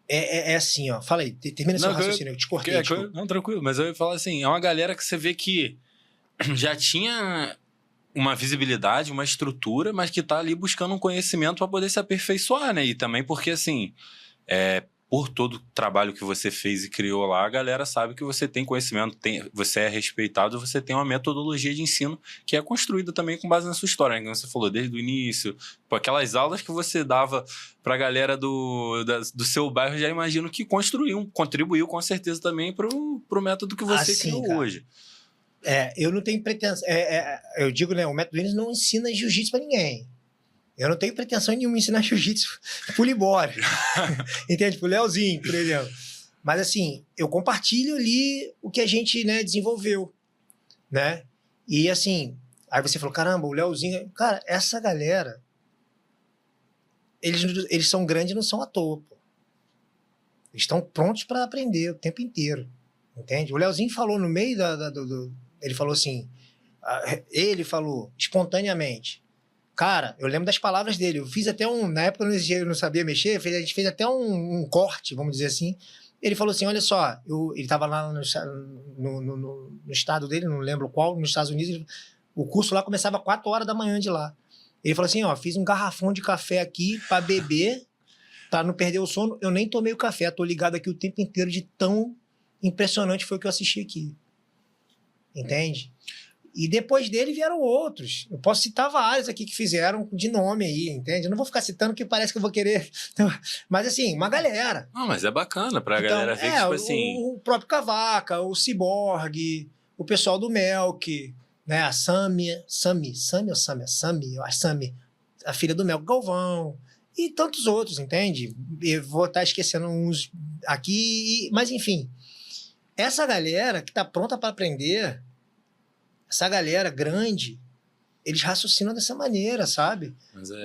é assim, ó. Fala aí, termina seu raciocínio, eu te cortei. Não, tranquilo, mas eu ia falar assim, é uma galera que você vê que já tinha uma visibilidade, uma estrutura, mas que tá ali buscando um conhecimento para poder se aperfeiçoar, né? E também porque, assim, por todo o trabalho que você fez e criou lá, a galera sabe que você tem conhecimento, você é respeitado, você tem uma metodologia de ensino que é construída também com base na sua história, né? Como você falou, desde o início, por aquelas aulas que você dava pra galera do seu bairro, já imagino que contribuiu com certeza também pro método que você criou, cara, hoje. Eu não tenho pretensão, eu digo, né, o método Winners não ensina jiu-jitsu pra ninguém. Eu não tenho pretensão nenhuma em ensinar jiu-jitsu pro Libório. Entende? Pro Leozinho, por exemplo. Mas, assim, eu compartilho ali o que a gente, né, desenvolveu, né? E, assim, aí você falou, caramba, o Leozinho... Cara, essa galera, eles são grandes e não são à toa, pô. Eles estão prontos para aprender o tempo inteiro, entende? O Leozinho falou no meio ele falou assim, ele falou espontaneamente, cara, eu lembro das palavras dele. Eu fiz até na época eu não sabia mexer, a gente fez até um corte, vamos dizer assim. Ele falou assim, olha só, ele estava lá no estado dele, não lembro qual, nos Estados Unidos, o curso lá começava 4 horas da manhã de lá. Ele falou assim, ó, fiz um garrafão de café aqui para beber, para não perder o sono. Eu nem tomei o café, tô ligado aqui o tempo inteiro, de tão impressionante foi o que eu assisti aqui. Entende? E depois dele vieram outros. Eu posso citar vários aqui que fizeram de nome aí, entende? Eu não vou ficar citando porque parece que eu vou querer... Mas assim, uma galera. Não, mas é bacana pra Então, galera ver que, tipo assim... o próprio Cavaca, o Cyborg, o pessoal do Melk, né? A Sami, eu acho Sami, a filha do Melk Galvão, e tantos outros, entende? Eu vou estar esquecendo uns aqui, mas enfim. Essa galera que está pronta para aprender, essa galera grande, eles raciocinam dessa maneira, sabe?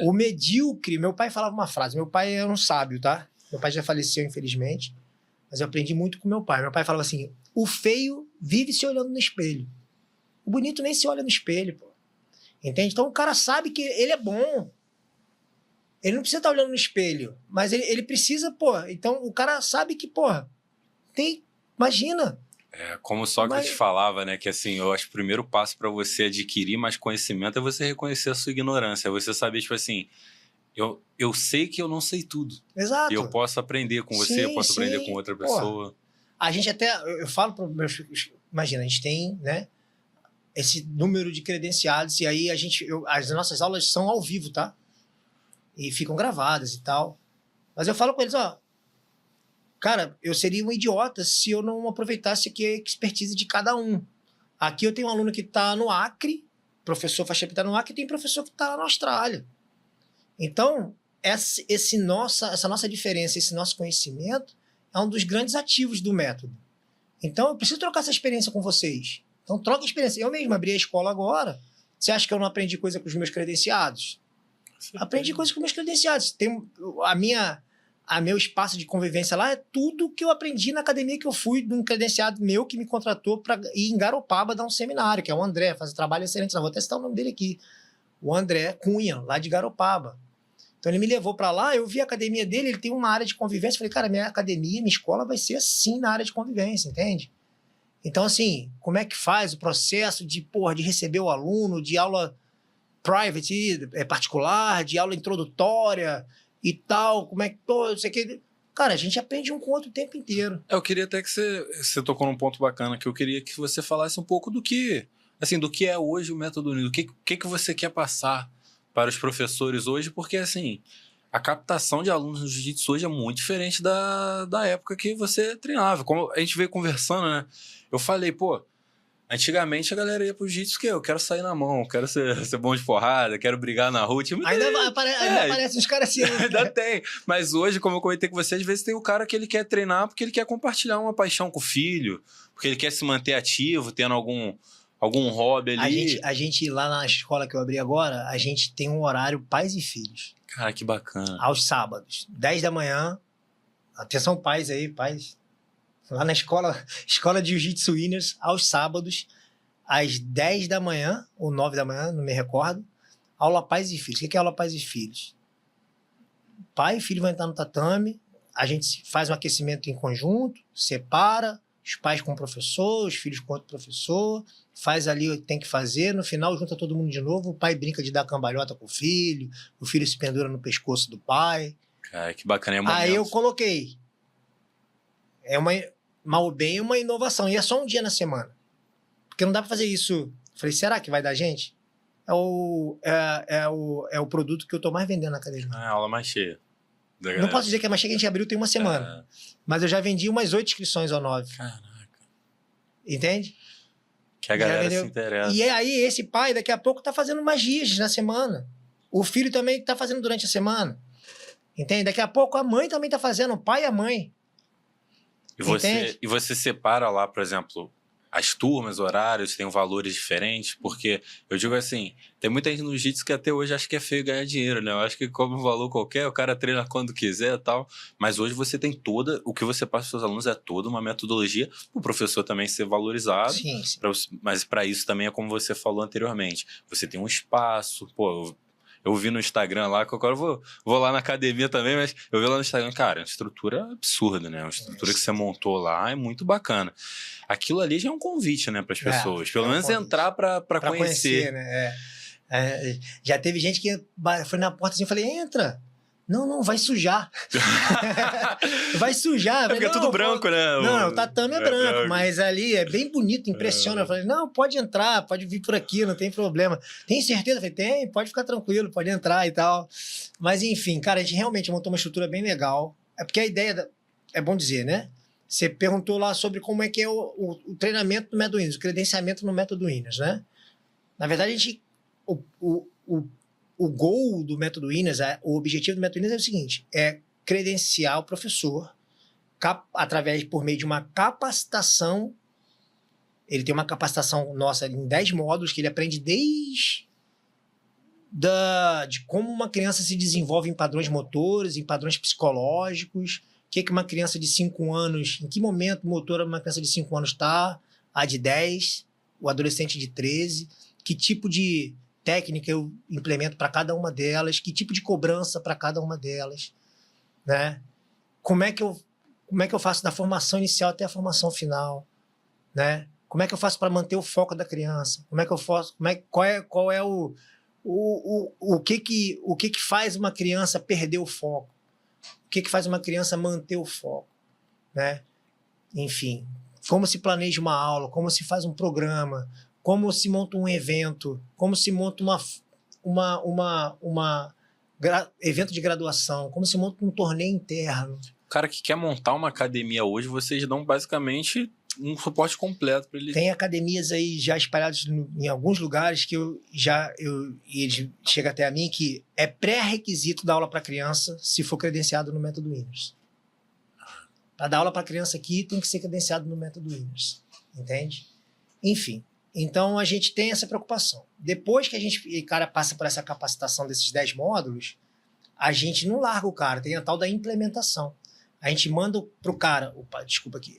O medíocre, meu pai falava uma frase, meu pai era um sábio, tá? Meu pai já faleceu, infelizmente, mas eu aprendi muito com meu pai. Meu pai falava assim, o feio vive se olhando no espelho. O bonito nem se olha no espelho, pô. Entende? Então o cara sabe que ele é bom. Ele não precisa estar olhando no espelho, mas ele precisa, pô. Então o cara sabe que, pô, tem... Imagina... Como o Sócrates falava, né? Que assim, eu acho que o primeiro passo para você adquirir mais conhecimento é você reconhecer a sua ignorância. É você saber, tipo assim, eu sei que eu não sei tudo. Exato. E eu posso aprender com você, eu posso aprender com outra pessoa. A gente até, eu falo para meus... Imagina, a gente tem, né? Esse número de credenciados, e aí as nossas aulas são ao vivo, tá? E ficam gravadas e tal. Mas eu falo com eles, ó, cara, eu seria um idiota se eu não aproveitasse aqui a expertise de cada um. Aqui eu tenho um aluno que está no Acre, professor faixa preta no Acre, e tem professor que está lá na Austrália. Então, essa nossa diferença, esse nosso conhecimento é um dos grandes ativos do método. Então, eu preciso trocar essa experiência com vocês. Então, troca a experiência. Eu mesmo abri a escola agora. Você acha que eu não aprendi coisa com os meus credenciados? Aprendi coisa com os meus credenciados. Meu espaço de convivência lá é tudo que eu aprendi na academia que eu fui, de um credenciado meu que me contratou para ir em Garopaba dar um seminário, que é o André, faz um trabalho excelente. Vou até citar o nome dele aqui. O André Cunha, lá de Garopaba. Então ele me levou para lá, eu vi a academia dele, ele tem uma área de convivência. Falei, cara, minha academia, minha escola vai ser assim na área de convivência, entende? Então, assim, como é que faz o processo de receber o aluno, de aula private, particular, de aula introdutória e tal, como é que... Sei que... Cara, a gente aprende um com o outro o tempo inteiro. Eu queria até que você tocou num ponto bacana, que eu queria que você falasse um pouco do que é hoje o Método Unido, o que você quer passar para os professores hoje, porque, assim, a captação de alunos no jiu-jitsu hoje é muito diferente da época que você treinava. Como a gente veio conversando, né? Eu falei, pô, antigamente a galera ia pro jiu-jitsu, eu quero sair na mão, quero ser bom de porrada, quero brigar na rua. Ainda aparece uns caras assim. Ainda tem. Mas hoje, como eu comentei com você, às vezes tem o cara que ele quer treinar porque ele quer compartilhar uma paixão com o filho, porque ele quer se manter ativo, tendo algum hobby ali. A gente, lá na escola que eu abri agora, a gente tem um horário pais e filhos. Cara, que bacana. Aos sábados, 10 da manhã. Atenção pais aí, pais. Lá na escola de Jiu-Jitsu Winners, aos sábados, às 10 da manhã, ou 9 da manhã, não me recordo, aula pais e filhos. O que é aula pais e filhos? Pai e filho vão entrar no tatame, a gente faz um aquecimento em conjunto, separa, os pais com o professor, os filhos com outro professor, faz ali o que tem que fazer, no final junta todo mundo de novo, o pai brinca de dar cambalhota com o filho se pendura no pescoço do pai. Cara, que bacana. Aí eu coloquei. Mal ou bem, uma inovação. E é só um dia na semana. Porque não dá para fazer isso. Falei, será que vai dar gente? É o produto que eu tô mais vendendo na academia. É a aula mais cheia. Não posso dizer que é mais cheia, que a gente abriu tem uma semana. Mas eu já vendi umas 8 inscrições ou 9. Caraca. Entende? Que a galera se interessa. E aí esse pai daqui a pouco tá fazendo umas dias na semana. O filho também tá fazendo durante a semana. Entende? Daqui a pouco a mãe também tá fazendo, o pai e a mãe. E você separa lá, por exemplo, as turmas, horários, tem valores diferentes? Porque eu digo assim, tem muita gente no jiu-jitsu que até hoje acha que é feio ganhar dinheiro, né? Eu acho que cobra um valor qualquer, o cara treina quando quiser e tal. Mas hoje você tem o que você passa para os seus alunos é toda uma metodologia, o professor também ser valorizado. Sim. Mas para isso também é como você falou anteriormente. Você tem um espaço, pô... Eu vi no Instagram lá, que agora eu vou lá na academia também, mas eu vi lá no Instagram, cara, é uma estrutura absurda, né? Uma estrutura que você montou lá é muito bacana. Aquilo ali já é um convite, né, para as pessoas. Pelo menos entrar para conhecer. Né? Já teve gente que foi na porta assim, eu falei, entra. Não, vai sujar. Vai sujar. Porque é tudo branco, né? Não, o tatame é branco, mas ali é bem bonito, impressiona. Eu falei, não, pode entrar, pode vir por aqui, não tem problema. Tem certeza? Eu falei, tem, pode ficar tranquilo, pode entrar e tal. Mas enfim, cara, a gente realmente montou uma estrutura bem legal. É porque a ideia, é bom dizer, né? Você perguntou lá sobre como é que é o treinamento do método Winners, o credenciamento no método Winners, né? Na verdade, a gente... O goal do método Winners, o objetivo do método Winners é o seguinte, é credenciar o professor por meio de uma capacitação. Ele tem uma capacitação nossa em 10 módulos que ele aprende desde de como uma criança se desenvolve em padrões motores, em padrões psicológicos, o que uma criança de 5 anos, em que momento motor uma criança de 5 anos está, a de 10, o adolescente de 13, que tipo de técnica eu implemento para cada uma delas, que tipo de cobrança para cada uma delas, né? Como é que eu faço da formação inicial até a formação final, né? Como é que eu faço para manter o foco da criança? Como é que eu faço? Qual é o que faz uma criança perder o foco? O que faz uma criança manter o foco, né? Enfim, como se planeja uma aula, como se faz um programa, como se monta um evento, como se monta evento de graduação, como se monta um torneio interno. O cara que quer montar uma academia hoje, vocês dão basicamente um suporte completo para ele. Tem academias aí já espalhadas em alguns lugares que ele chega até a mim que é pré-requisito dar aula para criança se for credenciado no método Winners. Para dar aula para criança aqui tem que ser credenciado no método Winners, entende? Enfim. Então, a gente tem essa preocupação. Depois que o cara passa por essa capacitação desses 10 módulos, a gente não larga o cara, tem a tal da implementação. A gente manda para o cara,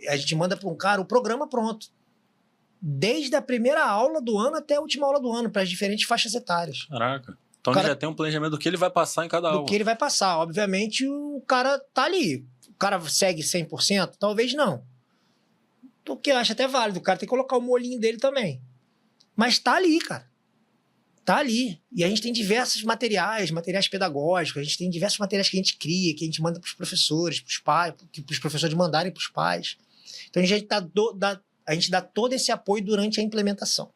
a gente manda para um cara o programa pronto. Desde a primeira aula do ano até a última aula do ano, para as diferentes faixas etárias. Caraca. Então ele já tem um planejamento do que ele vai passar em cada aula. Do que ele vai passar. Obviamente, o cara tá ali. O cara segue 100%? Talvez não. O que eu acho até válido. O cara tem que colocar o molhinho dele também. Mas tá ali, cara. Tá ali. E a gente tem diversos materiais pedagógicos, a gente tem diversos materiais que a gente cria, que a gente manda para os professores, para os pais, para os professores mandarem para os pais. Então a gente dá todo esse apoio durante a implementação.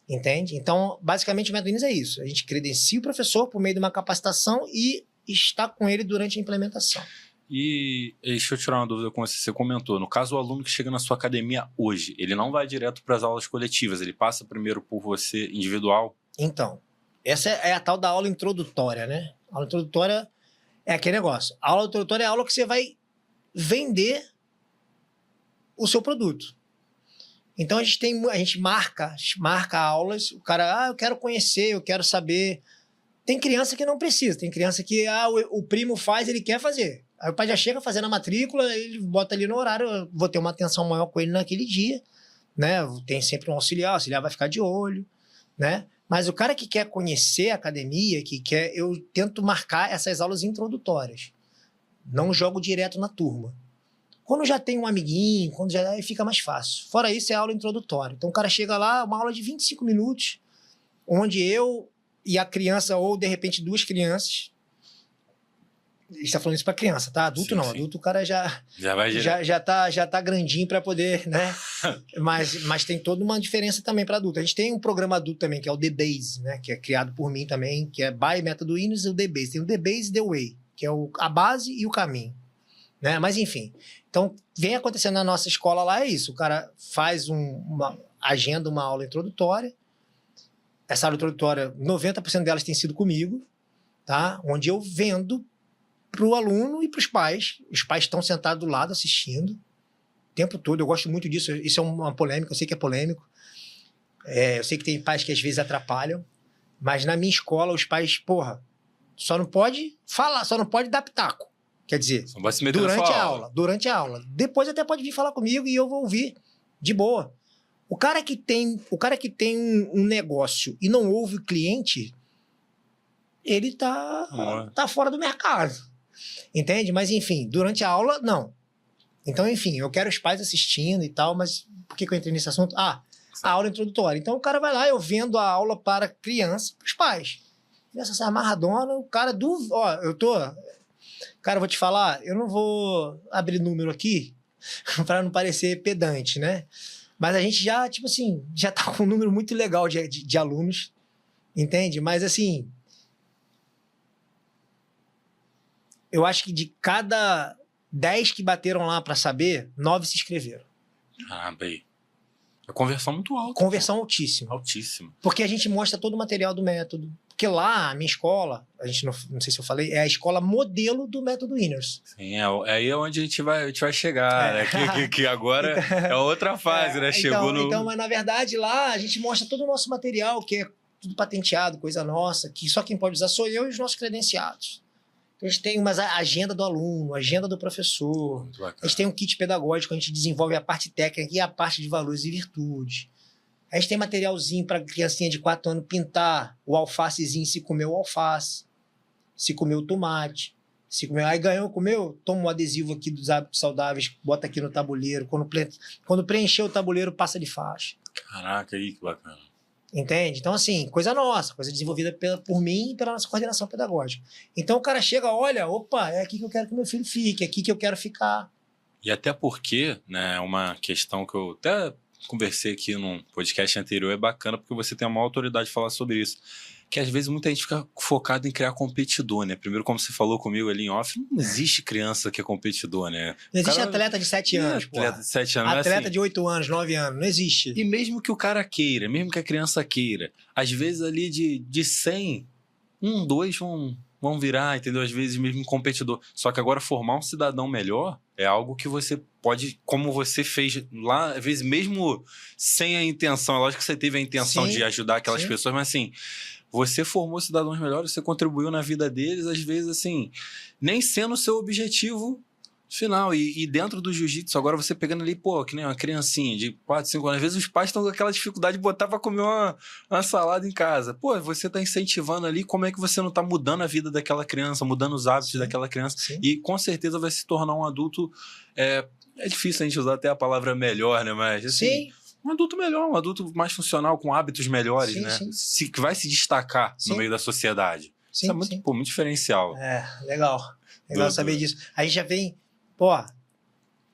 Entende? Então, basicamente, o método Winners é isso. A gente credencia o professor por meio de uma capacitação e está com ele durante a implementação. E deixa eu tirar uma dúvida com você. Você comentou, no caso o aluno que chega na sua academia hoje, ele não vai direto para as aulas coletivas, ele passa primeiro por você individual? Então, essa é a tal da aula introdutória, né? A aula introdutória é aquele negócio. A aula introdutória é a aula que você vai vender o seu produto. Então, a gente marca aulas, o cara, eu quero conhecer, eu quero saber. Tem criança que não precisa, tem criança que o primo faz, ele quer fazer. Aí o pai já chega fazendo a matrícula, ele bota ali no horário, eu vou ter uma atenção maior com ele naquele dia, né? Tem sempre um auxiliar, o auxiliar vai ficar de olho, né? Mas o cara que quer conhecer a academia, eu tento marcar essas aulas introdutórias. Não jogo direto na turma. Quando já tem um amiguinho, aí fica mais fácil. Fora isso, é aula introdutória. Então o cara chega lá, uma aula de 25 minutos, onde eu e a criança, ou de repente 2 crianças. A gente está falando isso para criança, tá? Adulto sim, não. Sim. Adulto o cara já tá grandinho para poder, né? mas tem toda uma diferença também para adulto. A gente tem um programa adulto também, que é o The Base, né? Que é criado por mim também, que é by método Winners e o The Base. Tem o The Base e The Way, que é a base e o caminho, né? Mas enfim. Então, vem acontecendo na nossa escola lá é isso. O cara faz agenda uma aula introdutória. Essa aula introdutória, 90% delas tem sido comigo, tá? Onde eu vendo para o aluno e para os pais. Os pais estão sentados do lado assistindo o tempo todo. Eu gosto muito disso. Isso é uma polêmica, eu sei que é polêmico. Eu sei que tem pais que às vezes atrapalham, mas na minha escola os pais, só não pode falar, só não pode dar pitaco. Quer dizer, durante a aula. Depois até pode vir falar comigo e eu vou ouvir de boa. O cara que tem um negócio e não ouve o cliente, ele tá fora do mercado. Entende? Mas, enfim, durante a aula, não. Então, enfim, eu quero os pais assistindo e tal, mas por que eu entrei nesse assunto? A aula introdutória. Então, o cara vai lá, eu vendo a aula para criança, para os pais. criança sai amarradona, o cara do... Ó, Cara, eu vou te falar, eu não vou abrir número aqui para não parecer pedante, né? Mas a gente já, tipo assim, já tá com um número muito legal de alunos, entende? Mas, assim, eu acho que de cada 10 que bateram lá para saber, 9 se inscreveram. Ah, bem. A conversão muito alta. Conversão altíssima. Altíssima. Porque a gente mostra todo o material do método. Porque lá, a minha escola, a gente não sei se eu falei, é a escola modelo do método Winners. Sim, aí é onde a gente vai chegar, né? Que agora é outra fase, né? Chegou no... Então, mas na verdade lá a gente mostra todo o nosso material, que é tudo patenteado, coisa nossa, que só quem pode usar sou eu e os nossos credenciados. Então, a gente tem uma agenda do aluno, agenda do professor. Muito bacana. A gente tem um kit pedagógico, a gente desenvolve a parte técnica e a parte de valores e virtudes. A gente tem materialzinho para criancinha de 4 anos pintar o alfacezinho, se comeu o alface, se comeu o tomate, se comeu... Aí ganhou, comeu, toma um adesivo aqui dos hábitos saudáveis, bota aqui no tabuleiro. Quando preencher o tabuleiro, passa de faixa. Caraca, aí que bacana. Entende? Então, assim, coisa nossa, coisa desenvolvida por mim e pela nossa coordenação pedagógica. Então, o cara chega, olha, opa, é aqui que eu quero que meu filho fique, é aqui que eu quero ficar. E até porque, né, uma questão que eu até conversei aqui num podcast anterior, é bacana porque você tem a maior autoridade de falar sobre isso. Que às vezes muita gente fica focada em criar competidor, né? Primeiro, como você falou comigo ali em off, não existe criança que é competidor, né? Não existe atleta de 7 anos, pô. Atleta de 7 anos. Atleta assim, de 8 anos, 9 anos, não existe. E mesmo que o cara queira, mesmo que a criança queira, às vezes ali de 100, 2 vão virar, entendeu? Às vezes mesmo competidor. Só que agora formar um cidadão melhor é algo que você pode, como você fez lá, às vezes mesmo sem a intenção, é lógico que você teve a intenção de ajudar aquelas pessoas, mas assim, você formou cidadãos melhores, você contribuiu na vida deles, às vezes assim, nem sendo o seu objetivo final. E dentro do jiu-jitsu, agora você pegando ali, pô, que nem uma criancinha de 4, 5 anos, às vezes os pais estão com aquela dificuldade de botar pra comer uma salada em casa. Pô, você tá incentivando ali, como é que você não tá mudando a vida daquela criança, mudando os hábitos daquela criança? Sim. E com certeza vai se tornar um adulto... É difícil a gente usar até a palavra melhor, né? Mas assim... Sim. Um adulto melhor, um adulto mais funcional, com hábitos melhores, sim, né? Sim. Que vai se destacar no meio da sociedade. Sim, isso é muito, pô, muito diferencial. Legal. Legal saber disso. A gente já vem... Pô,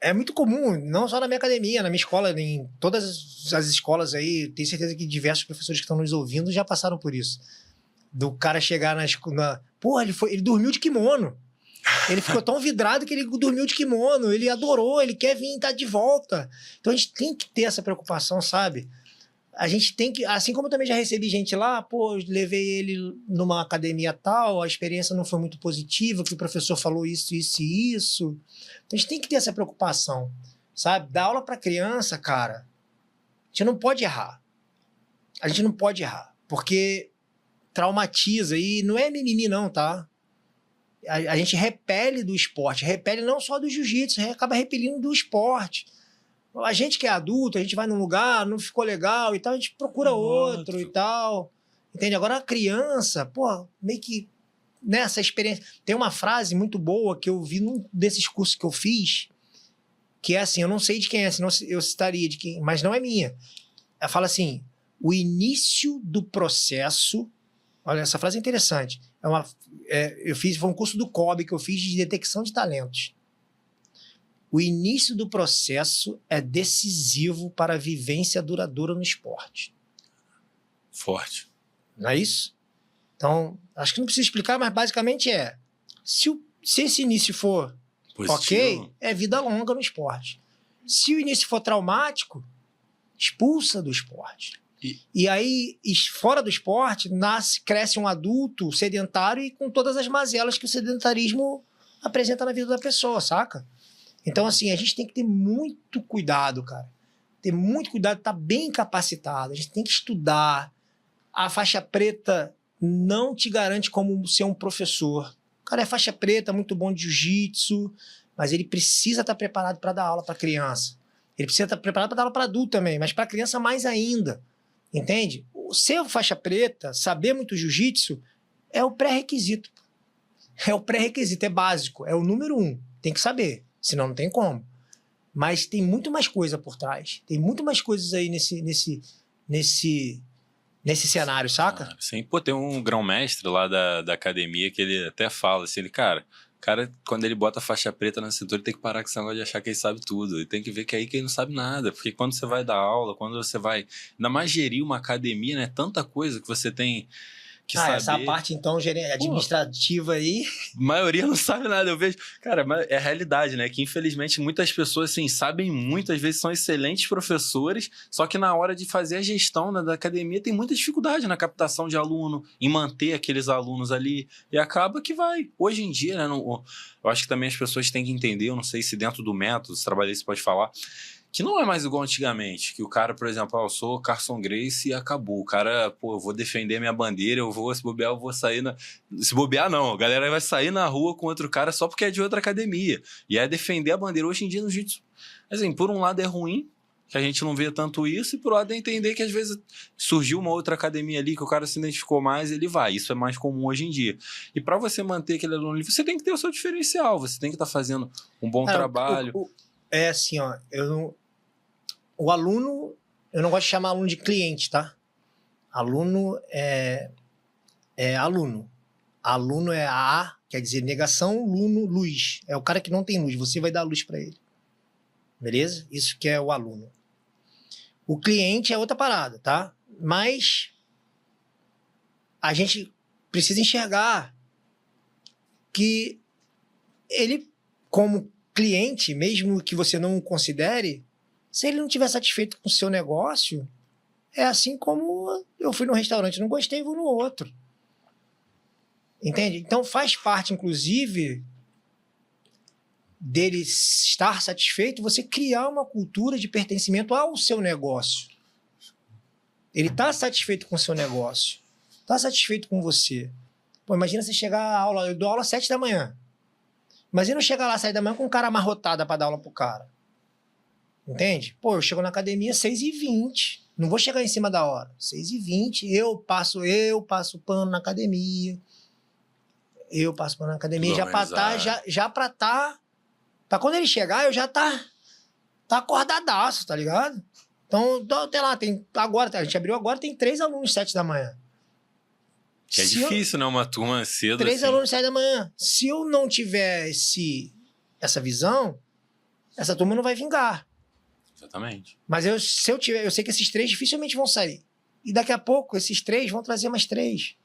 é muito comum, não só na minha academia, na minha escola, em todas as escolas aí, tenho certeza que diversos professores que estão nos ouvindo já passaram por isso. Do cara chegar Pô, ele dormiu de kimono. Ele ficou tão vidrado que ele dormiu de kimono, ele adorou, ele quer vir estar de volta. Então a gente tem que ter essa preocupação, sabe? A gente tem que, assim como eu também já recebi gente lá, pô, levei ele numa academia tal, a experiência não foi muito positiva, que o professor falou isso, isso e isso. Então a gente tem que ter essa preocupação, sabe? Dar aula para criança, cara, a gente não pode errar. A gente não pode errar, porque traumatiza, e não é mimimi não, tá? A gente repele do esporte, repele não só do jiu-jitsu, acaba repelindo do esporte. A gente que é adulto, a gente vai num lugar, não ficou legal e tal, a gente procura outro e tal. Entende? Agora a criança, pô, meio que nessa experiência... Tem uma frase muito boa que eu vi num desses cursos que eu fiz, que é assim, eu não sei de quem é, senão eu citaria de quem, mas não é minha. Ela fala assim, o início do processo... Olha, essa frase é interessante. Foi um curso do COB que eu fiz de detecção de talentos. O início do processo é decisivo para a vivência duradoura no esporte. Forte. Não é isso? Então, acho que não precisa explicar, mas basicamente se esse início for positivo, ok, é vida longa no esporte. Se o início for traumático, expulsa do esporte. E aí, fora do esporte, cresce um adulto sedentário e com todas as mazelas que o sedentarismo apresenta na vida da pessoa, saca? Então, assim, a gente tem que ter muito cuidado, cara. Ter muito cuidado, estar bem capacitado. A gente tem que estudar. A faixa preta não te garante como ser um professor. O cara é faixa preta, muito bom de jiu-jitsu, mas ele precisa estar preparado para dar aula para criança. Ele precisa estar preparado para dar aula para adulto também, mas para criança mais ainda. Entende? Ser faixa preta, saber muito jiu-jitsu, é o pré-requisito. É o pré-requisito, é básico, é o número 1. Tem que saber, senão não tem como. Mas tem muito mais coisa por trás. Tem muito mais coisas aí nesse cenário, saca? Sim, pô, tem um grão-mestre lá da academia que ele até fala assim, cara, quando ele bota a faixa preta na cintura, ele tem que parar com esse negócio de achar que ele sabe tudo. Ele tem que ver que é aí que ele não sabe nada. Porque quando você vai dar aula, quando você vai... Ainda mais gerir uma academia, né? Tanta coisa que você tem que saber. Essa parte, então, administrativa aí... A maioria não sabe nada, eu vejo. Cara, mas é a realidade, né? Que infelizmente muitas pessoas, assim, sabem muito, às vezes são excelentes professores, só que na hora de fazer a gestão, né, da academia tem muita dificuldade na captação de aluno, em manter aqueles alunos ali, e acaba que vai. Hoje em dia, né? Eu acho que também as pessoas têm que entender, eu não sei se dentro do método, se trabalhista pode falar, que não é mais igual antigamente, que o cara, por exemplo, eu sou Carson Gracie e acabou. O cara, pô, eu vou defender minha bandeira, se bobear, eu vou sair Se bobear, não. A galera vai sair na rua com outro cara só porque é de outra academia. E é defender a bandeira. Hoje em dia, no jiu-jitsu, assim, por um lado é ruim, que a gente não vê tanto isso, e por outro lado é entender que às vezes surgiu uma outra academia ali que o cara se identificou mais e ele vai. Isso é mais comum hoje em dia. E para você manter aquele aluno ali, você tem que ter o seu diferencial, você tem que estar fazendo um bom trabalho. É assim, ó, o aluno, eu não gosto de chamar aluno de cliente, tá? Aluno é aluno. Aluno é A, quer dizer, negação, luno, luz. É o cara que não tem luz, você vai dar luz para ele. Beleza? Isso que é o aluno. O cliente é outra parada, tá? Mas a gente precisa enxergar que ele, como cliente, mesmo que você não o considere, se ele não estiver satisfeito com o seu negócio, é assim como eu fui num restaurante, não gostei, vou no outro. Entende? Então faz parte, inclusive, dele estar satisfeito, você criar uma cultura de pertencimento ao seu negócio. Ele está satisfeito com o seu negócio. Está satisfeito com você. Pô, imagina você chegar à aula, eu dou aula às 7 da manhã. Imagina eu chegar lá às 7 da manhã com um cara amarrotado para dar aula pro cara. Entende? Pô, eu chego na academia às 6h20. Não vou chegar em cima da hora. 6h20, eu passo pano na academia. Já pra tá... Pra quando ele chegar, eu já tá acordadaço, tá ligado? Então, até lá, a gente abriu agora, tem 3 alunos às 7 da manhã. Que é difícil, né? Uma turma cedo 3 assim. alunos às 7 da manhã. Se eu não tiver essa visão, essa turma não vai vingar. Exatamente. Mas eu sei que esses 3 dificilmente vão sair. E daqui a pouco, esses 3 vão trazer mais 3.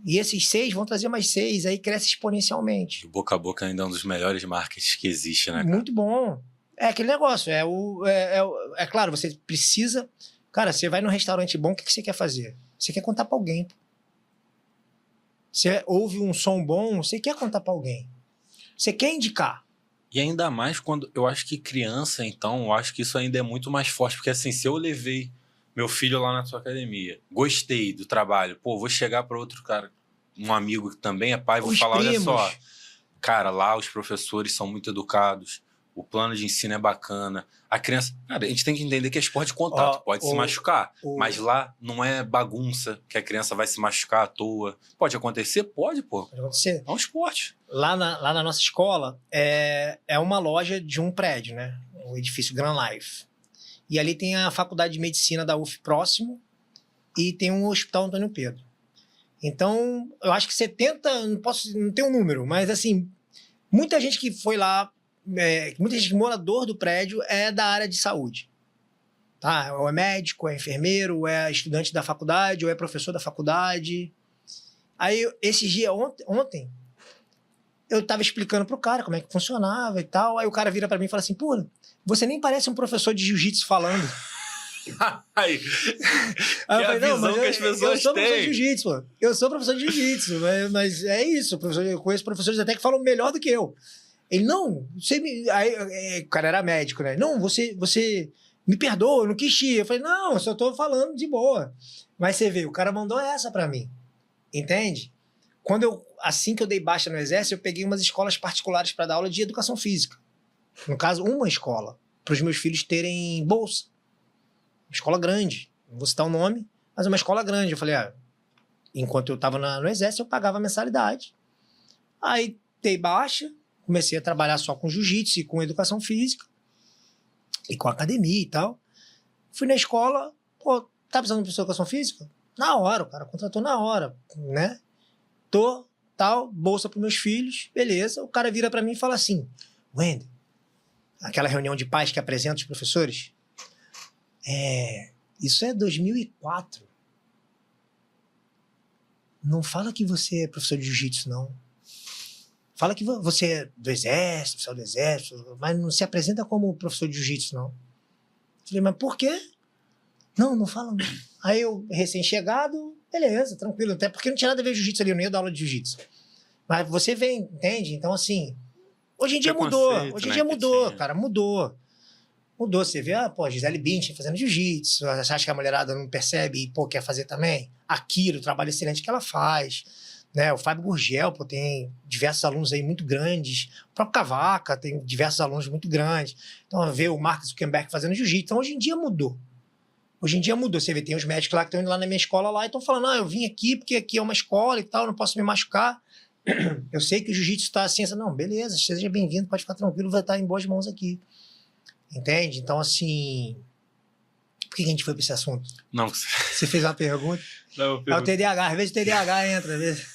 E esses 6 vão trazer mais 6. Aí cresce exponencialmente. O boca a boca ainda é um dos melhores marketings que existe, né, cara? Muito bom. É aquele negócio. É claro, você precisa... Cara, você vai num restaurante bom, o que você quer fazer? Você quer contar pra alguém. Você ouve um som bom, você quer contar pra alguém. Você quer indicar. E ainda mais quando... Eu acho que criança, então, eu acho que isso ainda é muito mais forte. Porque assim, se eu levei meu filho lá na sua academia, gostei do trabalho, pô, vou chegar para outro cara, um amigo que também é pai, vou falar, olha só, cara, lá os professores são muito educados, o plano de ensino é bacana, a criança... Cara, a gente tem que entender que é esporte de contato, pode se machucar, mas lá não é bagunça que a criança vai se machucar à toa. Pode acontecer? Pode, pô. Pode acontecer. É um esporte. Lá na nossa escola, é uma loja de um prédio, né? O edifício Grand Life. E ali tem a faculdade de medicina da UF próximo e tem um hospital Antônio Pedro. Então, eu acho que 70, não tem um número, mas assim, muita gente que foi lá, muita gente morador do prédio é da área de saúde. Tá? Ou é médico, ou é enfermeiro, ou é estudante da faculdade, ou é professor da faculdade. Aí, esses dias, ontem, eu tava explicando pro cara como é que funcionava e tal. Aí o cara vira pra mim e fala assim, pô, você nem parece um professor de jiu-jitsu falando. Aí eu falei, não, mas que as pessoas eu sou professor de jiu-jitsu, pô. Eu sou professor de jiu-jitsu, mas é isso. Eu conheço professores até que falam melhor do que eu. Ele, não, você me... Aí, o cara era médico, né? Não, você me perdoa, eu não quis ir. Eu falei, não, eu só tô falando de boa. Mas você vê, o cara mandou essa pra mim. Entende? Assim que eu dei baixa no exército, eu peguei umas escolas particulares para dar aula de educação física. No caso, uma escola, para os meus filhos terem bolsa. Uma escola grande. Não vou citar o nome, mas uma escola grande. Eu falei, enquanto eu estava no exército, eu pagava a mensalidade. Aí dei baixa, comecei a trabalhar só com jiu-jitsu e com educação física. E com academia e tal. Fui na escola, pô, tá precisando de professor de educação física? Na hora, o cara contratou na hora, né? Tal, bolsa para meus filhos, beleza. O cara vira para mim e fala assim, Wendel, aquela reunião de pais que apresenta os professores, isso é 2004. Não fala que você é professor de jiu-jitsu, não. Fala que você é do exército, oficial do exército, mas não se apresenta como professor de jiu-jitsu, não. Falei, mas por quê? Não fala não. Aí eu, recém-chegado, beleza, tranquilo. Até porque não tinha nada a ver com jiu-jitsu ali, eu não ia dar aula de jiu-jitsu. Mas você vem, entende? Então, assim, hoje em dia mudou. Hoje em dia mudou, cara, mudou. Mudou, você vê, Gisele Bündchen fazendo jiu-jitsu, você acha que a mulherada não percebe e, quer fazer também? A Kira, o trabalho excelente que ela faz, né? O Fábio Gurgel, tem diversos alunos aí muito grandes, o próprio Cavaca tem diversos alunos muito grandes, então vê o Mark Zuckerberg fazendo jiu-jitsu, então hoje em dia mudou. Hoje em dia mudou, você vê, tem os médicos lá que estão indo lá na minha escola lá e estão falando, eu vim aqui porque aqui é uma escola e tal, não posso me machucar, eu sei que o jiu-jitsu está assim, não, beleza, seja bem-vindo, pode ficar tranquilo, vai estar em boas mãos aqui. Entende? Então, assim... Por que a gente foi para esse assunto? Não. Você fez uma pergunta? Não, o TDAH. Às vezes o TDAH entra. Às vezes...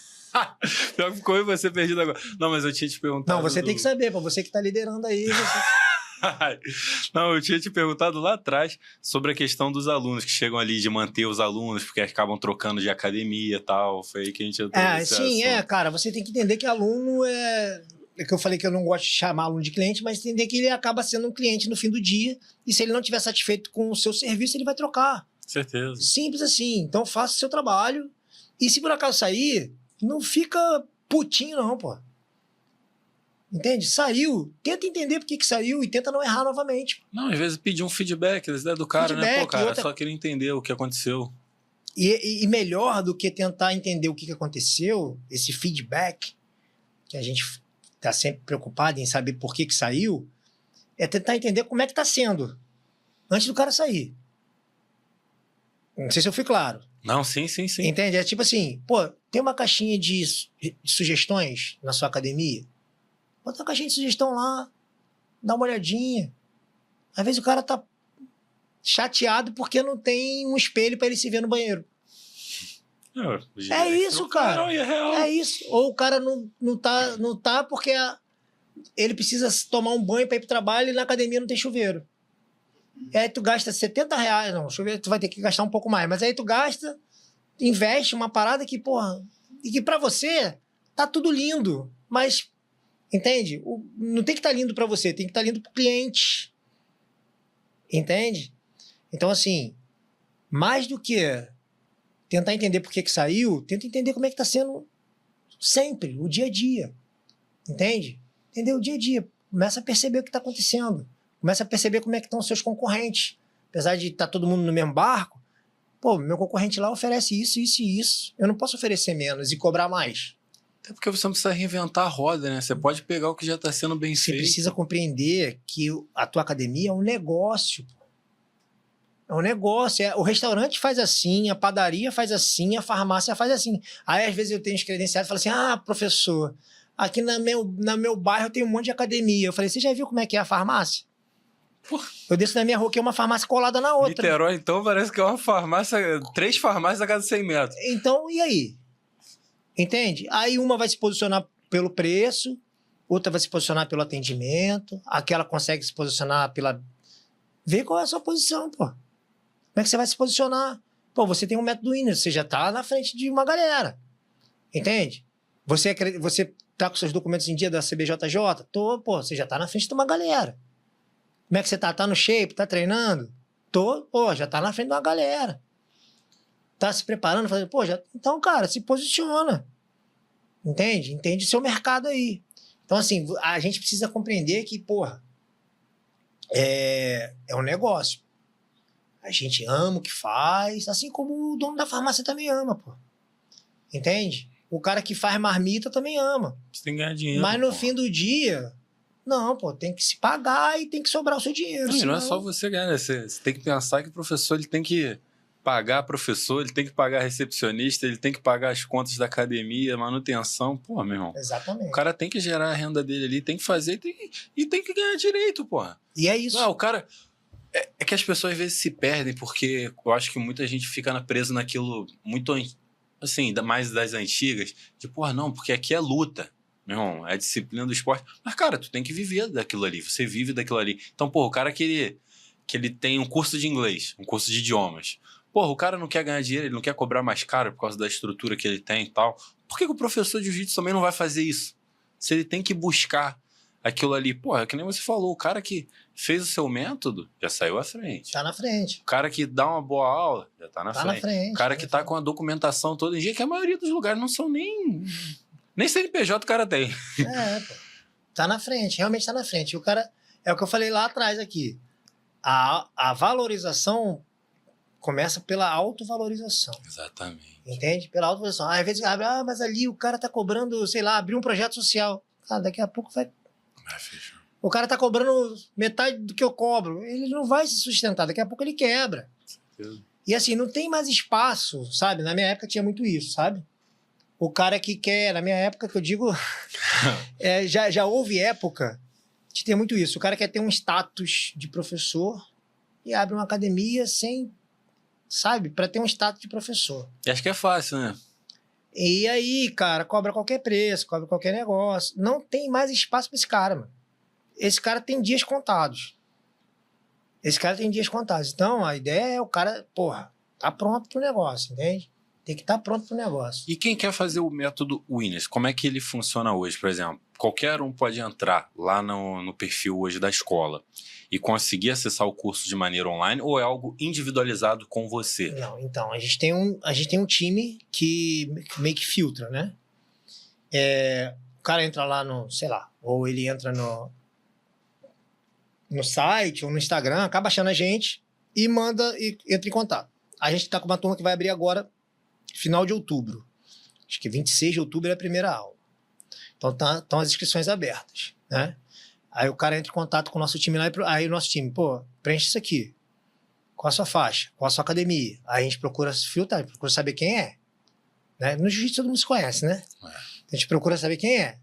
Pior que ficou eu e você perdido agora. Não, mas eu tinha te perguntado... Não, você tem que saber. Para você que está liderando aí... Não, eu tinha te perguntado lá atrás sobre a questão dos alunos que chegam ali de manter os alunos porque acabam trocando de academia e tal. Foi aí que a gente entrou nesse sim, assunto. Cara. Você tem que entender que aluno é que eu falei que eu não gosto de chamar aluno de cliente, mas entender que ele acaba sendo um cliente no fim do dia e se ele não estiver satisfeito com o seu serviço, ele vai trocar. Certeza. Simples assim. Então faça o seu trabalho e se por acaso sair, não fica putinho não, pô. Entende? Saiu, tenta entender por que saiu e tenta não errar novamente. Não, às vezes pedir um feedback do cara, né? Pô, cara, só queria entender o que aconteceu. E melhor do que tentar entender o que aconteceu, esse feedback, que a gente está sempre preocupado em saber por que saiu, é tentar entender como é que está sendo antes do cara sair. Não sei se eu fui claro. Não, sim. Entende? É tipo assim, tem uma caixinha de sugestões na sua academia, bota uma caixinha de sugestão lá, dá uma olhadinha. Às vezes o cara tá chateado porque não tem um espelho para ele se ver no banheiro. É isso, cara. É isso. Ou o cara não tá porque ele precisa tomar um banho para ir pro trabalho e na academia não tem chuveiro. E aí tu gasta R$70, não, chuveiro tu vai ter que gastar um pouco mais, mas aí tu gasta, investe uma parada que, e que pra você tá tudo lindo, mas, entende? Não tem que estar lindo pra você, tem que estar lindo pro cliente. Entende? Então, assim, mais do que tentar entender por que saiu, tenta entender como é que tá sendo sempre, o dia a dia. Entende? Entender o dia a dia. Começa a perceber o que tá acontecendo. Começa a perceber como é que estão os seus concorrentes. Apesar de estar todo mundo no mesmo barco, meu concorrente lá oferece isso, isso e isso. Eu não posso oferecer menos e cobrar mais. Até porque você não precisa reinventar a roda, né? Você pode pegar o que já está sendo bem feito. Você precisa compreender que a tua academia é um negócio. É um negócio. O restaurante faz assim, a padaria faz assim, a farmácia faz assim. Aí, às vezes, eu tenho os credenciados e falo assim, professor, aqui no meu bairro tem um monte de academia. Eu falei, você já viu como é que é a farmácia? Eu desço na minha rua, que é uma farmácia colada na outra. Niterói, então, parece que é uma farmácia, 3 farmácias a cada 100 metros. Então, e aí? Entende? Aí uma vai se posicionar pelo preço, outra vai se posicionar pelo atendimento, aquela consegue se posicionar pela... Vê qual é a sua posição, pô. Como é que você vai se posicionar? Você tem um método Winner, você já tá na frente de uma galera. Entende? Você tá com seus documentos em dia da CBJJ? Você já tá na frente de uma galera. Como é que você tá? Tá no shape? Tá treinando? Já tá na frente de uma galera. Tá se preparando? Então, cara, se posiciona. Entende? Entende o seu mercado aí. Então, assim, a gente precisa compreender que, é um negócio. A gente ama o que faz, assim como o dono da farmácia também ama, Entende? O cara que faz marmita também ama. Você tem que ganhar dinheiro. Mas no fim do dia... Não, tem que se pagar e tem que sobrar o seu dinheiro. Não é só você ganhar, né? Você tem que pensar que o professor ele tem que pagar professor, ele tem que pagar recepcionista, ele tem que pagar as contas da academia, manutenção. Meu irmão. Exatamente. O cara tem que gerar a renda dele ali, tem que fazer e tem que ganhar direito, E é isso. Não, o cara... É que as pessoas às vezes se perdem, porque eu acho que muita gente fica presa naquilo muito, assim, mais das antigas, de, porra, não, porque aqui é luta, meu irmão, é a disciplina do esporte. Mas, cara, tu tem que viver daquilo ali, você vive daquilo ali. Então, pô, o cara que ele tem um curso de inglês, um curso de idiomas, porra, o cara não quer ganhar dinheiro, ele não quer cobrar mais caro por causa da estrutura que ele tem e tal. Por que o professor de jiu-jitsu também não vai fazer isso? Se ele tem que buscar aquilo ali, porra, é que nem você falou, o cara que fez o seu método já saiu à frente. Tá na frente. O cara que dá uma boa aula já tá na frente. O cara que tá com a documentação toda em dia, que a maioria dos lugares não são nem CNPJ o cara tem. Pô. Tá na frente, realmente tá na frente. O cara, é o que eu falei lá atrás aqui. A valorização começa pela autovalorização. Exatamente. Entende? Pela autovalorização. Às vezes, mas ali o cara tá cobrando, sei lá, abrir um projeto social. Cara, daqui a pouco vai fechar. O cara tá cobrando metade do que eu cobro. Ele não vai se sustentar. Daqui a pouco ele quebra. E assim, não tem mais espaço, sabe? Na minha época tinha muito isso, sabe? O cara que quer... Na minha época, que eu digo... já houve época de ter muito isso. O cara quer ter um status de professor e abre uma academia sem... Sabe? Para ter um status de professor. E acho que é fácil, né? E aí, cara, cobra qualquer preço, cobra qualquer negócio. Não tem mais espaço para esse cara, mano. Esse cara tem dias contados. Então, a ideia é o cara, porra, tá pronto pro negócio, entende? Tem que estar pronto pro negócio. E quem quer fazer o método Winners, como é que ele funciona hoje, por exemplo? Qualquer um pode entrar lá no perfil hoje da escola e conseguir acessar o curso de maneira online, ou é algo individualizado com você? Não, então, a gente tem um time que meio que filtra, né? O cara entra lá no, sei lá, ou ele entra no site ou no Instagram, acaba achando a gente e entra em contato. A gente tá com uma turma que vai abrir agora, final de outubro. Acho que 26 de outubro é a primeira aula. Então estão as inscrições abertas, né? Aí o cara entra em contato com o nosso time lá, aí o nosso time, pô, preenche isso aqui. Qual a sua faixa? Qual a sua academia? Aí a gente procura filtrar, procura saber quem é. Né? No jiu-jitsu todo mundo se conhece, né? A gente procura saber quem é.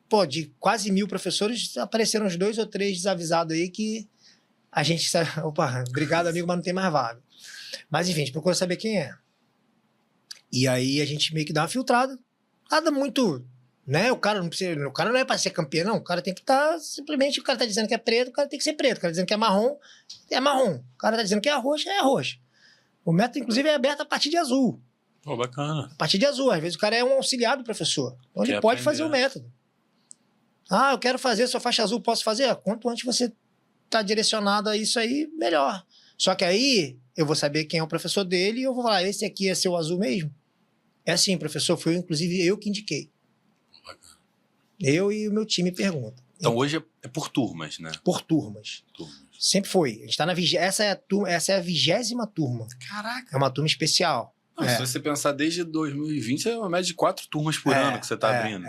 Pô, de quase 1000 professores, apareceram uns 2 ou 3 desavisados aí que a gente sabe... Opa, obrigado, amigo, mas não tem mais vaga. Mas, enfim, a gente procura saber quem é. E aí a gente meio que dá uma filtrada. Nada muito... Né? O cara não é para ser campeão, não. O cara tem que estar... simplesmente, o cara tá dizendo que é preto, o cara tem que ser preto. O cara tá dizendo que é marrom. O cara tá dizendo que é roxo. O método, inclusive, é aberto a partir de azul. Pô, bacana. A partir de azul. Às vezes o cara é um auxiliar do professor. Então ele pode fazer o método. Eu quero fazer sua faixa azul, posso fazer? Quanto antes você tá direcionado a isso aí, melhor. Só que aí eu vou saber quem é o professor dele e eu vou falar, esse aqui é seu azul mesmo? É assim, professor, foi inclusive eu que indiquei. Bacana. Eu e o meu time perguntam. Então hoje é por turmas, né? Por turmas. Sempre foi. A gente tá essa é a 20ª turma. Caraca. É uma turma especial. Se você pensar desde 2020, é uma média de 4 turmas por ano que você tá abrindo.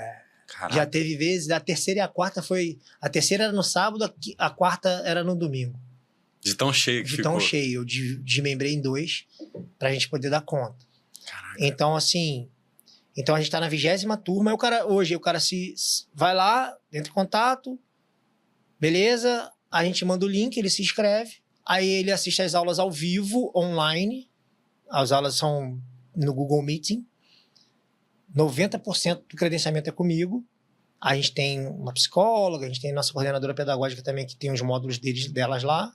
Já teve vezes, a terceira e a quarta foi... A terceira era no sábado, a quarta era no domingo. De tão cheio que ficou. De tão cheio. Eu desmembrei em 2 pra gente poder dar conta. Caraca. Então, assim... Então, a gente tá na 20ª turma. Hoje o cara vai lá, entra em contato. Beleza. A gente manda o link, ele se inscreve. Aí ele assiste as aulas ao vivo, online. As aulas são no Google Meeting. 90% do credenciamento é comigo. A gente tem uma psicóloga, a gente tem nossa coordenadora pedagógica também, que tem os módulos delas lá.